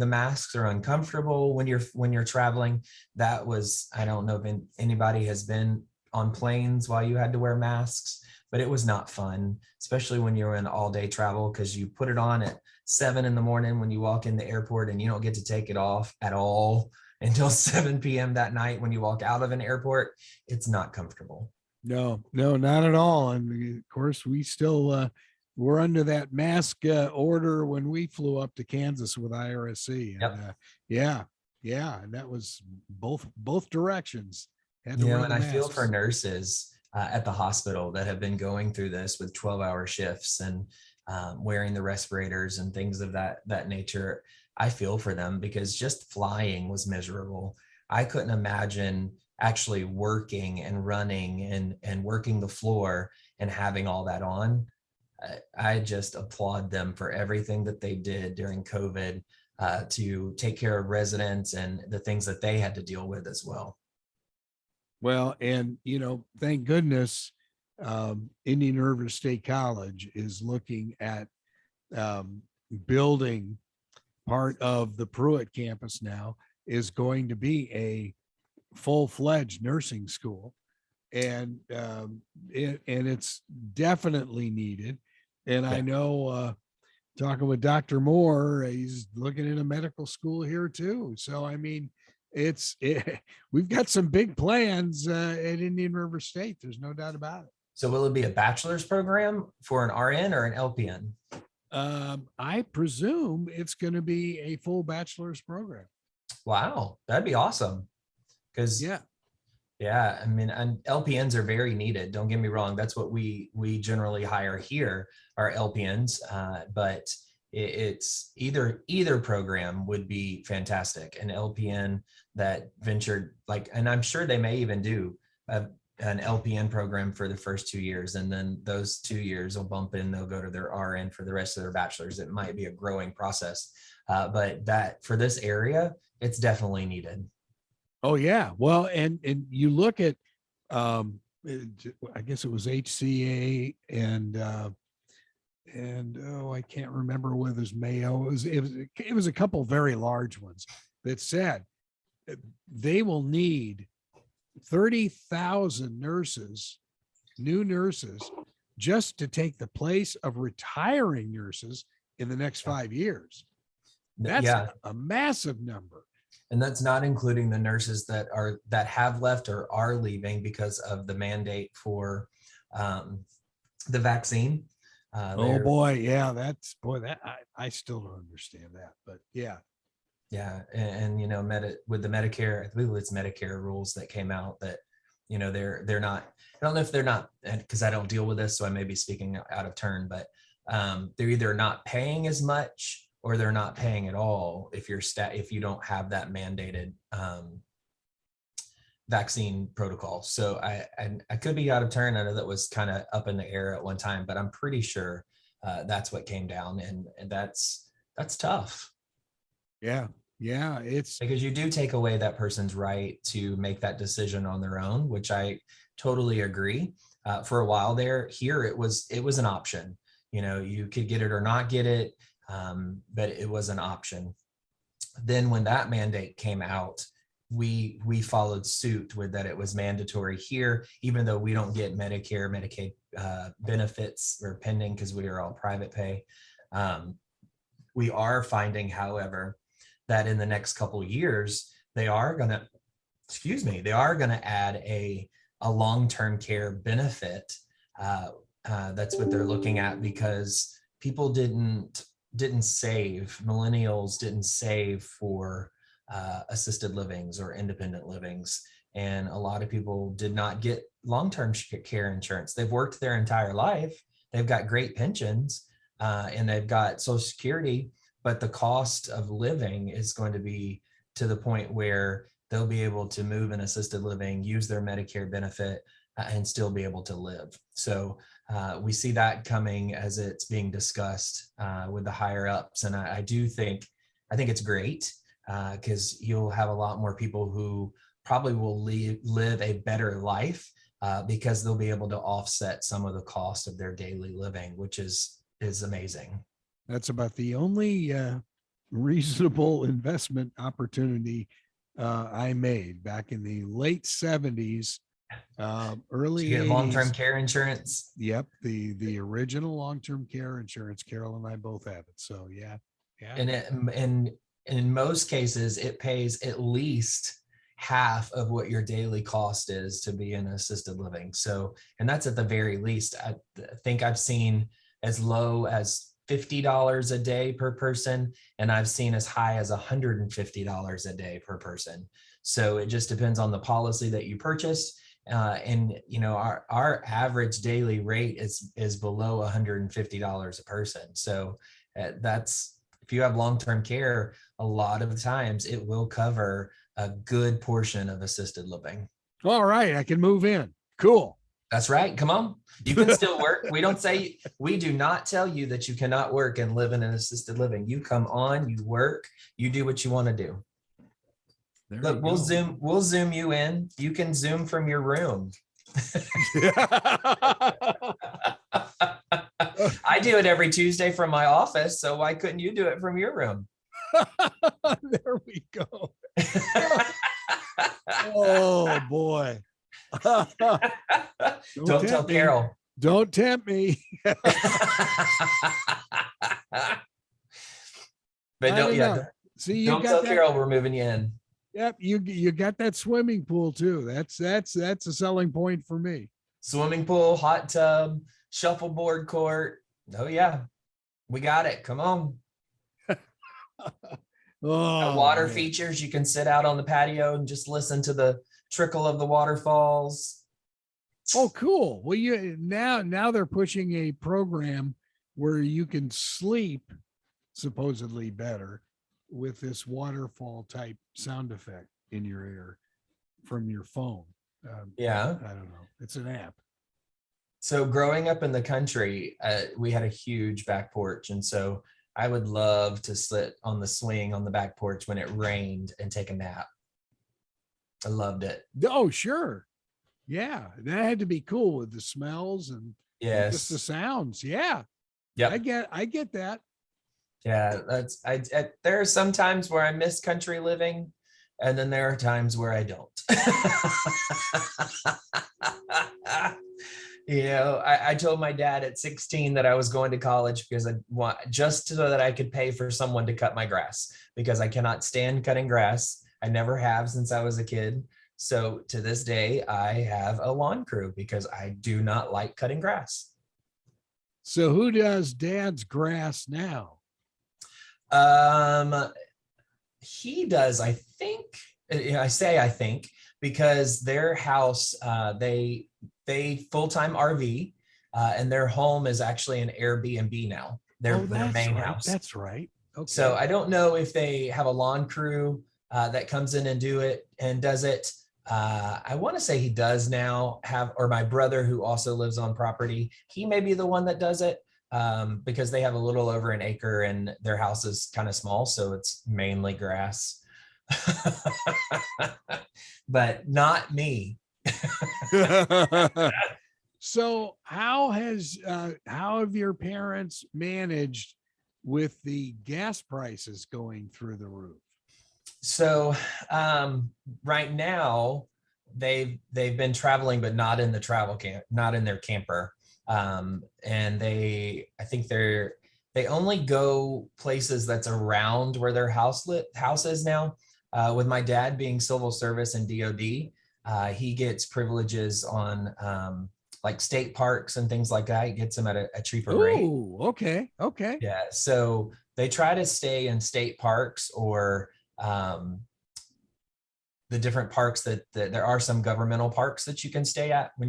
[SPEAKER 17] masks are uncomfortable when you're traveling. I don't know if anybody has been on planes while you had to wear masks, but it was not fun, especially when you're in all day travel, because you put it on at 7 a.m. when you walk in the airport, and you don't get to take it off at all until 7 p.m. that night when you walk out of an airport. It's not comfortable.
[SPEAKER 18] No, not at all. And of course, we still were under that mask order when we flew up to Kansas with IRSC. And, and that was both directions.
[SPEAKER 17] And I feel for nurses. at the hospital that have been going through this with 12-hour shifts and wearing the respirators and things of that nature. I feel for them because just flying was miserable. I couldn't imagine actually working and running and working the floor and having all that on. I just applaud them for everything that they did during COVID to take care of residents and the things that they had to deal with as well.
[SPEAKER 18] Well, and thank goodness Indian River State College is looking at building part of the Pruitt campus now is going to be a full-fledged nursing school. And it's definitely needed. And I know talking with Dr. Moore, he's looking at a medical school here too. So, I mean, we've got some big plans at Indian River State. There's no doubt about it.
[SPEAKER 17] So will it be a bachelor's program for an RN or an LPN?
[SPEAKER 18] I presume it's going to be a full bachelor's program.
[SPEAKER 17] Wow, that'd be awesome. Because yeah, I mean, and LPNs are very needed. Don't get me wrong. That's what we generally hire here are LPNs, but it's either program would be fantastic. An LPN that ventured and I'm sure they may even do an LPN program for the first 2 years. And then those 2 years will bump in, they'll go to their RN for the rest of their bachelor's. It might be a growing process, but that for this area, it's definitely needed.
[SPEAKER 18] Oh yeah. Well, and you look at, I guess it was HCA and I can't remember whether it was Mayo. It was a couple very large ones that said they will need 30,000 nurses, new nurses, just to take the place of retiring nurses in the next 5 years. That's a massive number.
[SPEAKER 17] And that's not including the nurses that have left or are leaving because of the mandate for the vaccine.
[SPEAKER 18] Oh boy, yeah, I still don't understand that, but yeah.
[SPEAKER 17] Yeah, and with the Medicare, I believe it's Medicare rules that came out that they're not. I don't know if they're not, because I don't deal with this, so I may be speaking out of turn, but they're either not paying as much or they're not paying at all if you don't have that mandated vaccine protocol. So I could be out of turn. I know that was kind of up in the air at one time, but I'm pretty sure that's what came down, and that's tough.
[SPEAKER 18] Yeah. It's
[SPEAKER 17] because you do take away that person's right to make that decision on their own, which I totally agree. For a while here it was an option. You could get it or not get it, but it was an option. Then when that mandate came out, we followed suit with that. It was mandatory here, even though we don't get Medicare, Medicaid benefits or pending because we are all private pay. We are finding, however, that in the next couple of years, they are going to add a long-term care benefit. That's what they're looking at because people didn't save, millennials didn't save for assisted livings or independent livings. And a lot of people did not get long-term care insurance. They've worked their entire life. They've got great pensions and they've got Social Security, but the cost of living is going to be to the point where they'll be able to move in assisted living, use their Medicare benefit, and still be able to live. So we see that coming as it's being discussed with the higher ups. And I think it's great because you'll have a lot more people who probably will live a better life because they'll be able to offset some of the cost of their daily living, which is amazing.
[SPEAKER 18] That's about the only reasonable investment opportunity I made back in the late 70s, early 80s.
[SPEAKER 17] Long-term care insurance.
[SPEAKER 18] Yep, the original long-term care insurance. Carol and I both have it. So yeah.
[SPEAKER 17] And in most cases, it pays at least half of what your daily cost is to be in assisted living. So, and that's at the very least. I think I've seen as low as $50 a day per person, and I've seen as high as $150 a day per person. So it just depends on the policy that you purchased And our average daily rate is below $150 a person. So that's, if you have long-term care, a lot of the times it will cover a good portion of assisted living.
[SPEAKER 18] All right, I can move in. Cool.
[SPEAKER 17] That's right. Come on. You can still work. We do not tell you that you cannot work and live in an assisted living. You come on, you work, you do what you want to do. Look, we'll zoom you in. You can Zoom from your room. I do it every Tuesday from my office. So why couldn't you do it from your room?
[SPEAKER 18] There we go. Oh boy.
[SPEAKER 17] Don't tell Carol.
[SPEAKER 18] Don't tempt me.
[SPEAKER 17] But
[SPEAKER 18] See,
[SPEAKER 17] don't tell Carol we're moving you in.
[SPEAKER 18] Yep, you got that swimming pool too. That's a selling point for me.
[SPEAKER 17] Swimming pool, hot tub, shuffleboard court. Oh yeah, we got it. Come on. Water features. You can sit out on the patio and just listen to the trickle of the waterfalls.
[SPEAKER 18] Oh, cool. Well, now they're pushing a program where you can sleep supposedly better with this waterfall type sound effect in your ear from your phone.
[SPEAKER 17] Yeah.
[SPEAKER 18] I don't know. It's an app.
[SPEAKER 17] So growing up in the country, we had a huge back porch. And so I would love to sit on the swing on the back porch when it rained and take a nap. I loved it.
[SPEAKER 18] Oh, sure. Yeah. That had to be cool with the smells and just the sounds. Yeah.
[SPEAKER 17] Yeah.
[SPEAKER 18] I get that.
[SPEAKER 17] Yeah. There are some times where I miss country living, and then there are times where I don't. I told my dad at 16 that I was going to college because I want, just so that I could pay for someone to cut my grass, because I cannot stand cutting grass. I never have since I was a kid. So to this day, I have a lawn crew because I do not like cutting grass.
[SPEAKER 18] So who does Dad's grass now?
[SPEAKER 17] He does, I think. I say I think because their house, they full-time RV, and their home is actually an Airbnb now. Their main house.
[SPEAKER 18] That's right. Okay.
[SPEAKER 17] So I don't know if they have a lawn crew that comes in and does it. I want to say he does now or my brother, who also lives on property, he may be the one that does it, because they have a little over an acre and their house is kind of small. So it's mainly grass, but not me.
[SPEAKER 18] So how have your parents managed with the gas prices going through the roof?
[SPEAKER 17] So right now they've been traveling, but not in the travel camp, not in their camper. And I think they only go places that's around where their house is now. With my dad being civil service and DOD, he gets privileges on like state parks and things like that. He gets them at a cheaper rate.
[SPEAKER 18] Oh, okay. Okay.
[SPEAKER 17] Yeah. So they try to stay in state parks or the different parks that there are some governmental parks that you can stay at when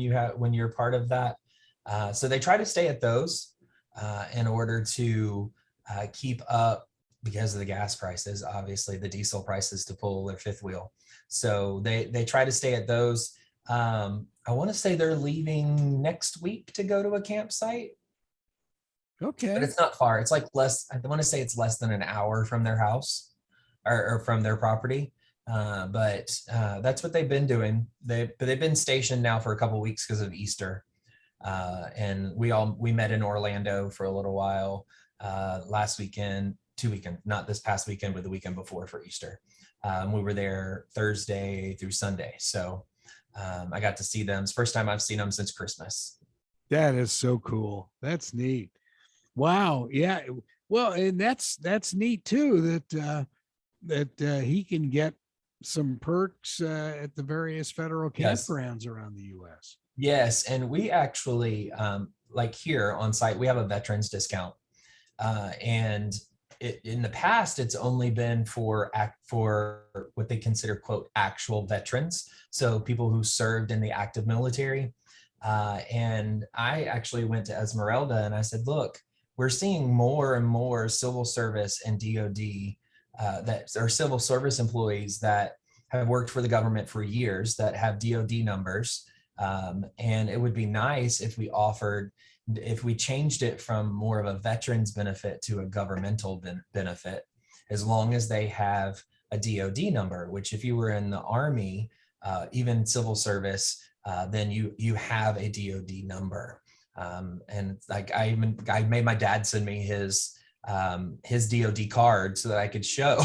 [SPEAKER 17] you're part of that. So they try to stay at those in order to keep up, because of the gas prices, obviously the diesel prices to pull their fifth wheel. So they try to stay at those. I want to say they're leaving next week to go to a campsite.
[SPEAKER 18] Okay.
[SPEAKER 17] But it's not far. It's like I want to say it's less than an hour from their house or from their property. But that's what they've been doing. They've been stationed now for a couple of weeks because of Easter. And we met in Orlando for a little while last weekend, 2 weekends, not this past weekend, but the weekend before for Easter. We were there Thursday through Sunday. So I got to see them. It's the first time I've seen them since Christmas.
[SPEAKER 18] That is so cool. That's neat. Wow. Yeah. Well, and that's neat too, that he can get some perks at the various federal campgrounds around the U.S.
[SPEAKER 17] Yes. And we actually, like here on site, we have a veterans discount. And in the past, it's only been for what they consider, quote, actual veterans. So people who served in the active military. And I actually went to Esmeralda and I said, look, we're seeing more and more civil service and DOD that are civil service employees that have worked for the government for years that have DOD numbers. And it would be nice if we changed it from more of a veterans benefit to a governmental benefit, as long as they have a DOD number, which if you were in the Army, even civil service, then you have a DOD number. And like I made my dad send me his DOD card so that I could show,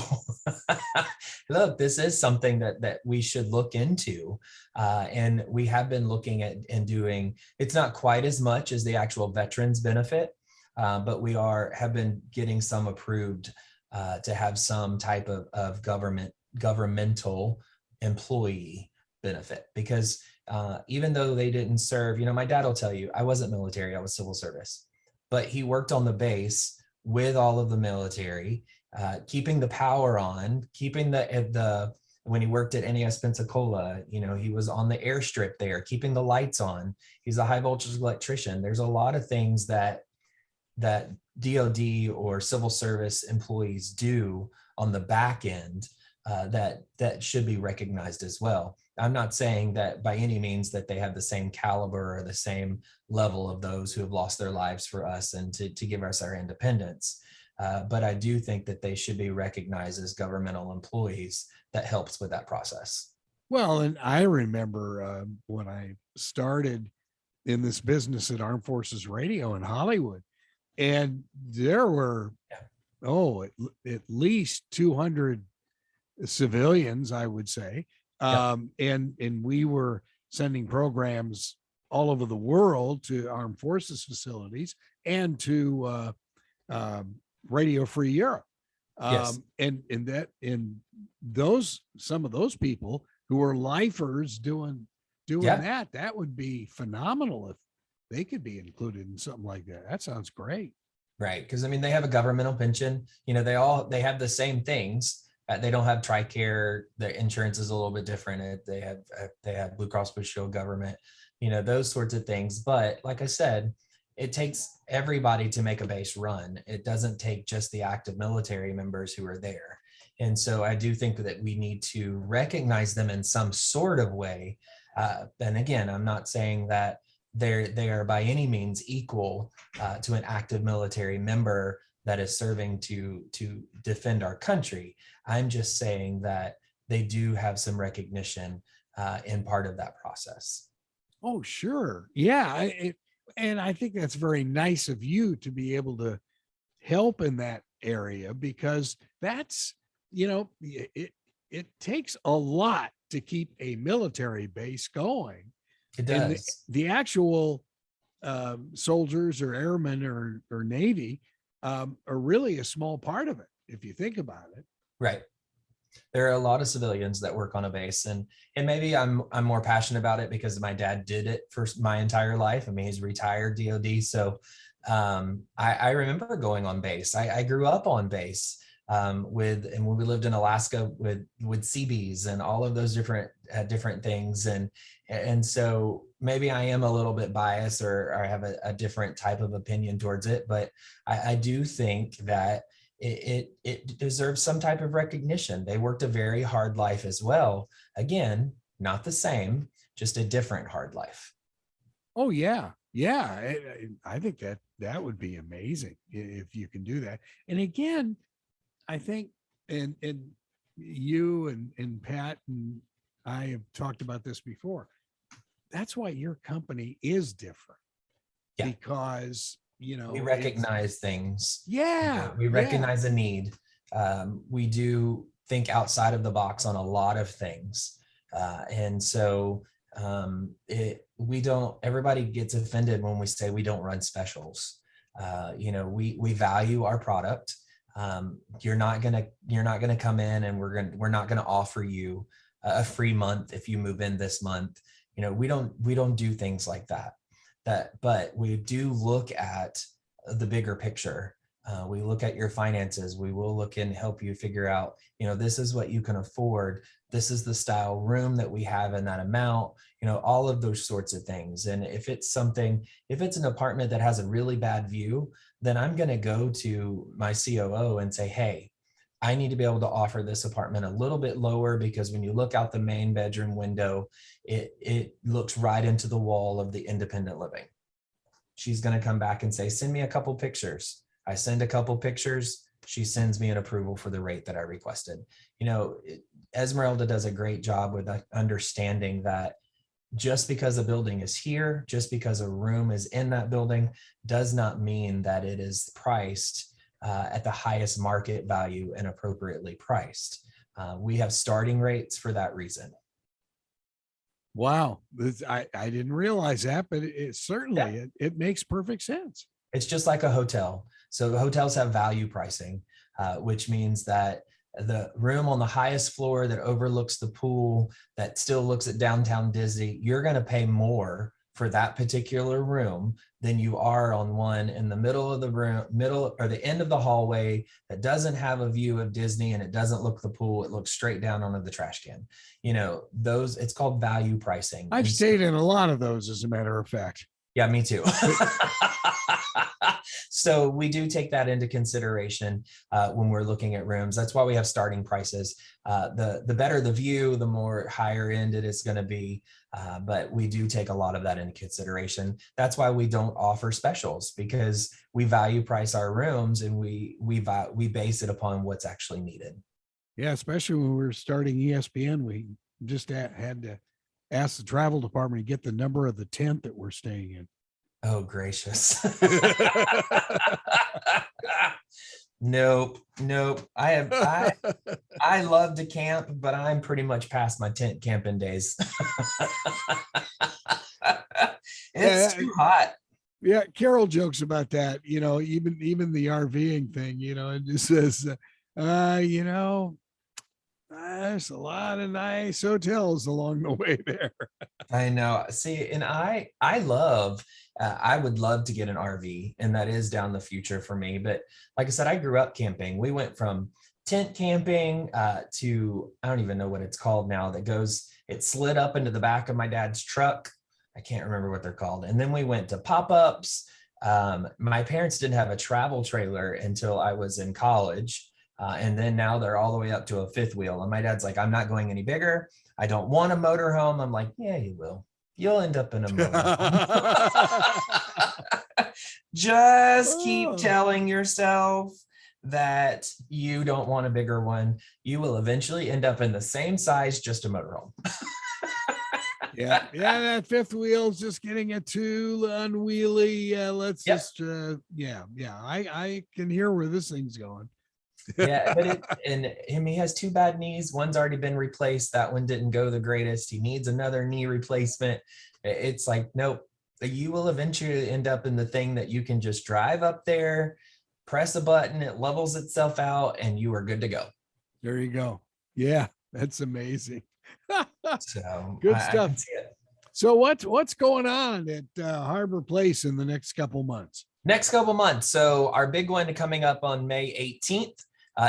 [SPEAKER 17] look, this is something that we should look into. And we have been looking at and doing, it's not quite as much as the actual veterans benefit, but we have been getting some approved to have some type of governmental employee benefit, because even though they didn't serve, my dad will tell you, I wasn't military, I was civil service, but he worked on the base with all of the military, keeping the power on, keeping when he worked at NAS Pensacola, he was on the airstrip there, keeping the lights on. He's a high voltage electrician. There's a lot of things that DOD or civil service employees do on the back end that should be recognized as well. I'm not saying that by any means that they have the same caliber or the same level of those who have lost their lives for us and to give us our independence. But I do think that they should be recognized as governmental employees. That helps with that process.
[SPEAKER 18] Well, and I remember when I started in this business at Armed Forces Radio in Hollywood, and there were, at least 200 civilians, I would say. And we were sending programs all over the world to Armed Forces facilities and to Radio Free Europe. And some of those people who were lifers doing that would be phenomenal if they could be included in something like that. That sounds great.
[SPEAKER 17] Right. Because they have a governmental pension, they have the same things. They don't have TRICARE. Their insurance is a little bit different. They have Blue Cross Blue Shield government, those sorts of things. But like I said, it takes everybody to make a base run. It doesn't take just the active military members who are there. And so I do think that we need to recognize them in some sort of way. And again, I'm not saying that they are by any means equal to an active military member that is serving to defend our country. I'm just saying that they do have some recognition in part of that process.
[SPEAKER 18] Oh, sure. Yeah. And I think that's very nice of you to be able to help in that area, because that's, it takes a lot to keep a military base going.
[SPEAKER 17] It does.
[SPEAKER 18] And the actual soldiers or airmen or Navy are really a small part of it, if you think about it.
[SPEAKER 17] Right. There are a lot of civilians that work on a base, and maybe I'm more passionate about it because my dad did it for my entire life. He's retired DOD. So I remember going on base. I grew up on base and when we lived in Alaska with CBs and all of those different things. And so maybe I am a little bit biased or I have a different type of opinion towards it, but I do think that it deserves some type of recognition. They worked a very hard life as well. Again, not the same, just a different hard life.
[SPEAKER 18] Oh, yeah. Yeah. I think that would be amazing if you can do that. And again, I think, and you and Pat and I have talked about this before. That's why your company is different. Yeah. Because,
[SPEAKER 17] we recognize things.
[SPEAKER 18] Yeah.
[SPEAKER 17] We recognize a need. We do think outside of the box on a lot of things. And so everybody gets offended when we say we don't run specials. We value our product. You're not gonna come in and we're not gonna offer you a free month if you move in this month. We don't do things like that. But we do look at the bigger picture We look at your finances. We will look and help you figure out, this is what you can afford. This is the style room that we have in that amount, all of those sorts of things. And if it's an apartment that has a really bad view, then I'm going to go to my COO and say, hey, I need to be able to offer this apartment a little bit lower, because when you look out the main bedroom window, it looks right into the wall of the independent living. She's going to come back and say, send me a couple pictures. I send a couple pictures. She sends me an approval for the rate that I requested. Esmeralda does a great job with understanding that just because a building is here, just because a room is in that building, does not mean that it is priced at the highest market value and appropriately priced. We have starting rates for that reason.
[SPEAKER 18] Wow. I didn't realize that, but it certainly, it makes perfect sense.
[SPEAKER 17] It's just like a hotel. So hotels have value pricing, which means that the room on the highest floor that overlooks the pool, that still looks at downtown Disney, you're going to pay more for that particular room than you are on one in the middle of the room, middle or the end of the hallway that doesn't have a view of Disney and it doesn't look the pool. It looks straight down onto the trash can. It's called value pricing.
[SPEAKER 18] I've stayed in a lot of those, as a matter of fact.
[SPEAKER 17] Yeah, me too. So we do take that into consideration when we're looking at rooms. That's why we have starting prices. The better the view, the more higher end it is going to be. But we do take a lot of that into consideration. That's why we don't offer specials, because we value price our rooms and we base it upon what's actually needed.
[SPEAKER 18] Yeah, especially when we were starting ESPN, we just had to ask the travel department to get the number of the tent that we're staying in.
[SPEAKER 17] Oh, gracious. Nope. I love to camp, but I'm pretty much past my tent camping days. It's too hot.
[SPEAKER 18] Yeah, Carol jokes about that, even the RVing thing, it just says, there's a lot of nice hotels along the way there.
[SPEAKER 17] I know. See, and I would love to get an RV, and that is down the future for me. But like I said, I grew up camping. We went from tent camping to, I don't even know what it's called now, it slid up into the back of my dad's truck. I can't remember what they're called. And then we went to pop-ups. My parents didn't have a travel trailer until I was in college. And then now they're all the way up to a fifth wheel. And my dad's like, I'm not going any bigger. I don't want a motorhome. I'm like, yeah, you will. You'll end up in a motorhome. Just keep telling yourself that you don't want a bigger one. You will eventually end up in the same size, just a motorhome.
[SPEAKER 18] Yeah, that fifth wheel is just getting it too unwieldy. I can hear where this thing's going.
[SPEAKER 17] Yeah, but he has two bad knees. One's already been replaced. That one didn't go the greatest. He needs another knee replacement. It's like, nope, you will eventually end up in the thing that you can just drive up there, press a button, it levels itself out, and you are good to go.
[SPEAKER 18] There you go. Yeah, that's amazing.
[SPEAKER 17] So
[SPEAKER 18] good stuff.
[SPEAKER 17] I can see it.
[SPEAKER 18] So what's going on at Harbor Place in the next couple months?
[SPEAKER 17] Next couple months. So our big one coming up on May 18th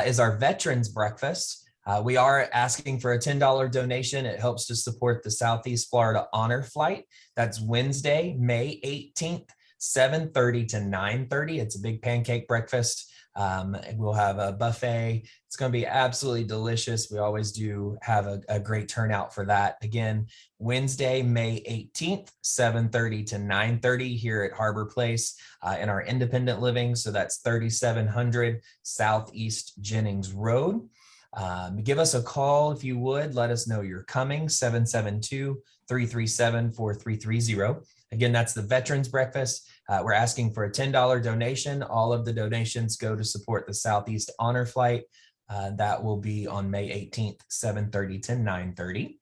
[SPEAKER 17] is our Veterans Breakfast. We are asking for a $10 donation. It helps to support the Southeast Florida Honor Flight. That's Wednesday, May 18th, 7:30 to 9:30. It's a big pancake breakfast. We'll have a buffet. It's going to be absolutely delicious. We always do have a great turnout for that. Again, Wednesday, May 18th, 7:30 to 9:30 here at Harbor Place in our independent living. So that's 3700 Southeast Jennings Road. Give us a call if you would. Let us know you're coming, 772-337-4330. Again, that's the Veterans Breakfast. We're asking for a $10 donation. All of the donations go to support the Southeast Honor Flight. That will be on May 18th, 7:30 to 9:30.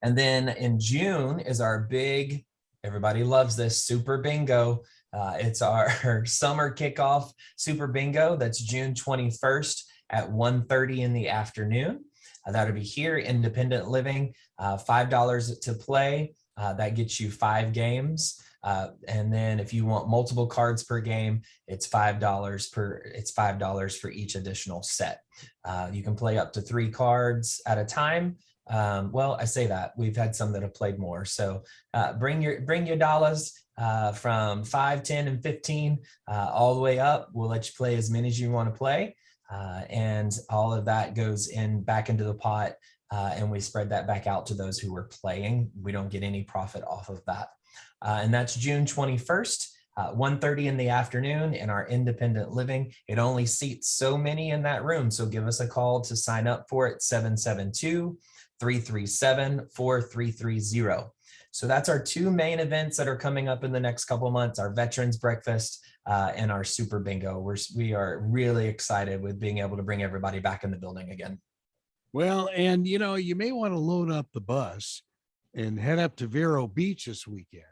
[SPEAKER 17] And then in June is our big, everybody loves this, Super Bingo. It's our summer kickoff Super Bingo. That's June 21st at 1:30 in the afternoon. That'll be here, independent living, $5 to play. That gets you 5 games. And then if you want multiple cards per game, it's $5 for each additional set. You can play up to 3 cards at a time. Well, I say that we've had some that have played more. So bring your dollars from 5, 10, and 15 all the way up. We'll let you play as many as you want to play. And all of that goes back into the pot. And we spread that back out to those who are playing. We don't get any profit off of that. And that's June 21st. 1:30 in the afternoon in our independent living. It only seats so many in that room. So give us a call to sign up for it, 772-337-4330. So that's our 2 main events that are coming up in the next couple months, our Veterans Breakfast and our Super Bingo. We are really excited with being able to bring everybody back in the building again.
[SPEAKER 18] Well, and you may want to load up the bus and head up to Vero Beach this weekend.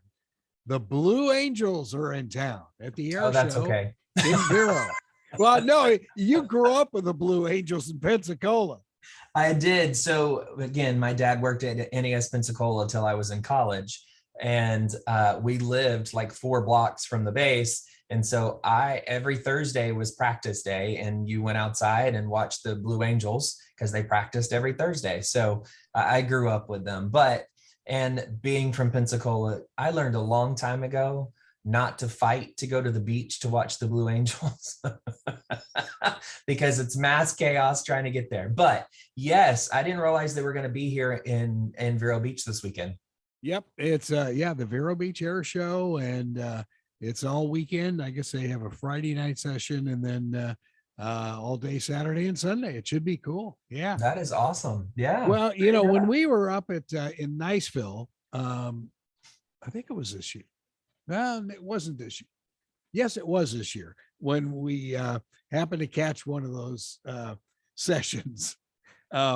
[SPEAKER 18] The Blue Angels are in town at the air
[SPEAKER 17] that's
[SPEAKER 18] show
[SPEAKER 17] okay.
[SPEAKER 18] in Vero. Well, no, you grew up with the Blue Angels in Pensacola.
[SPEAKER 17] I did. So again, my dad worked at NES Pensacola until I was in college, and we lived like 4 blocks from the base. And so every Thursday was practice day, and you went outside and watched the Blue Angels because they practiced every Thursday. So I grew up with them. And being from Pensacola, I learned a long time ago not to fight to go to the beach to watch the Blue Angels because it's mass chaos trying to get there. But yes, I didn't realize they were going to be here in Vero Beach this weekend.
[SPEAKER 18] Yep. It's the Vero Beach Air Show, and it's all weekend. I guess they have a Friday night session and then all day Saturday and Sunday. It should be cool. Yeah.
[SPEAKER 17] That is awesome. Yeah.
[SPEAKER 18] Well, when we were up at in Niceville, I think it was this year. No, it wasn't this year. Yes, it was this year when we happened to catch one of those sessions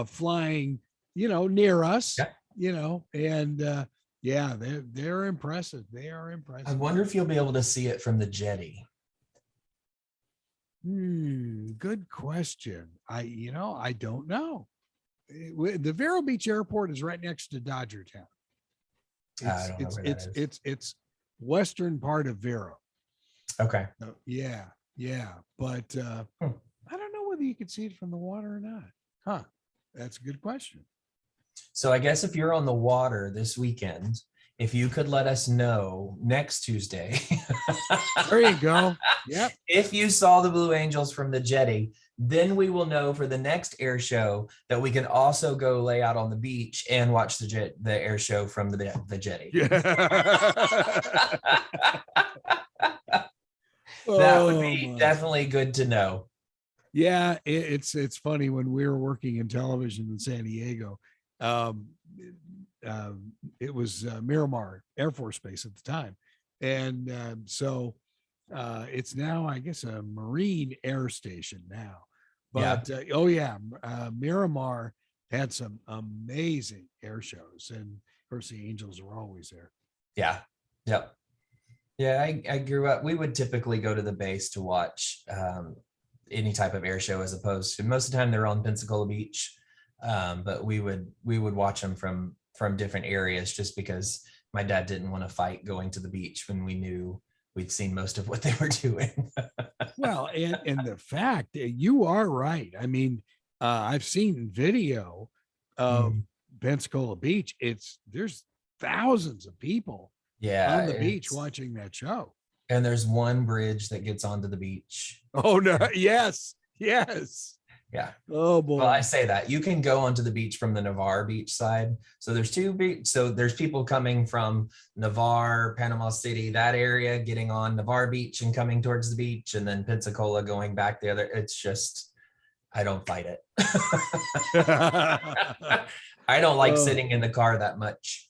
[SPEAKER 18] flying, near us, and they're impressive. They are impressive.
[SPEAKER 17] I wonder if you'll be able to see it from the jetty.
[SPEAKER 18] Good question. I don't know. The Vero Beach Airport is right next to Dodger Town. It's western part of Vero.
[SPEAKER 17] Okay.
[SPEAKER 18] Yeah. But I don't know whether you could see it from the water or not. Huh. That's a good question.
[SPEAKER 17] So I guess if you're on the water this weekend, if you could let us know next Tuesday.
[SPEAKER 18] There you go. Yep.
[SPEAKER 17] If you saw the Blue Angels from the jetty, then we will know for the next air show that we can also go lay out on the beach and watch the air show from the jetty. That would be definitely good to know.
[SPEAKER 18] Yeah, it's funny when we were working in television in San Diego. It was Miramar Air Force Base at the time, and so it's now, I guess, a Marine Air Station now. But Miramar had some amazing air shows, and of course the Angels were always there.
[SPEAKER 17] Yeah. Yep. Yeah, I grew up. We would typically go to the base to watch any type of air show, as opposed to most of the time they're on Pensacola Beach. But we would watch them from different areas, just because my dad didn't want to fight going to the beach when we knew we'd seen most of what they were doing.
[SPEAKER 18] Well, and the fact that you are right. I mean, I've seen video of Pensacola Beach. There's thousands of people on the beach watching that show.
[SPEAKER 17] And there's one bridge that gets onto the beach.
[SPEAKER 18] Oh no! Yes.
[SPEAKER 17] Yeah.
[SPEAKER 18] Oh boy.
[SPEAKER 17] Well, I say that you can go onto the beach from the Navarre beach side. So there's 2 beach. So there's people coming from Navarre, Panama City, that area, getting on Navarre Beach and coming towards the beach, and then Pensacola going back the other. It's just, I don't fight it. I don't like sitting in the car that much.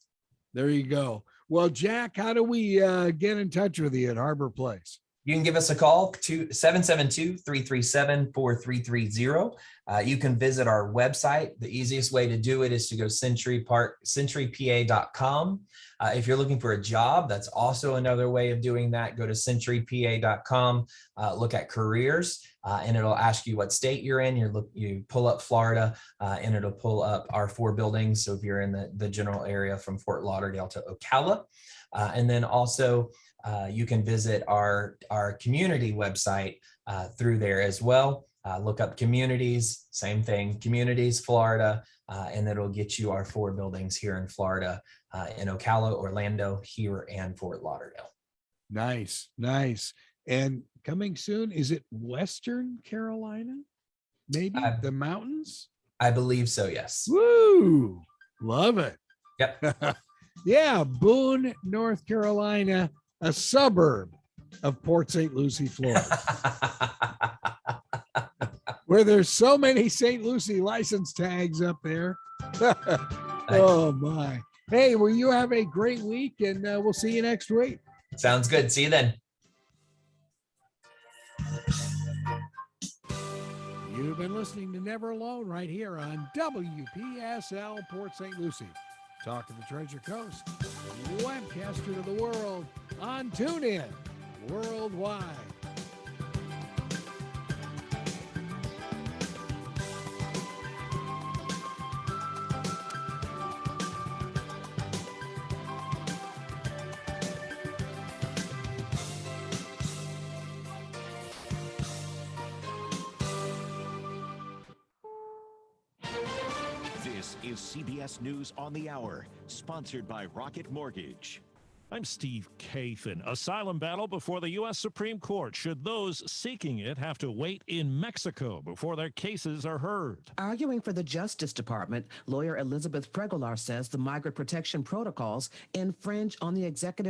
[SPEAKER 18] There you go. Well, Jack, how do we get in touch with you at Harbor Place?
[SPEAKER 17] You can give us a call to 772-337-4330. You can visit our website. The easiest way to do it is to go centurypa.com. If you're looking for a job, that's also another way of doing that. Go to centurypa.com, look at careers, and it'll ask you what state you're in. You pull up Florida, and it'll pull up our 4 buildings. So if you're in the general area from Fort Lauderdale to Ocala, and then also you can visit our community website through there as well. Look up communities, same thing, communities, Florida, and it'll get you our 4 buildings here in Florida, in Ocala, Orlando, here, and Fort Lauderdale.
[SPEAKER 18] Nice, nice. And coming soon, is it Western Carolina? Maybe the mountains?
[SPEAKER 17] I believe so, yes.
[SPEAKER 18] Woo! Love it.
[SPEAKER 17] Yep.
[SPEAKER 18] Yeah, Boone, North Carolina, a suburb of Port St. Lucie, Florida. Where there's so many St. Lucie license tags up there. Oh my. Hey, well, you have a great week, and we'll see you next week.
[SPEAKER 17] Sounds good. See you then.
[SPEAKER 18] You've been listening to Never Alone right here on WPSL Port St. Lucie. Talk of the Treasure Coast, webcaster to the world on TuneIn worldwide.
[SPEAKER 4] This is CBS News on the Hour, sponsored by Rocket Mortgage.
[SPEAKER 5] I'm Steve Kathan. Asylum battle before the U.S. Supreme Court. Should those seeking it have to wait in Mexico before their cases are heard?
[SPEAKER 6] Arguing for the Justice Department, lawyer Elizabeth Pregolar says the migrant protection protocols infringe on the executive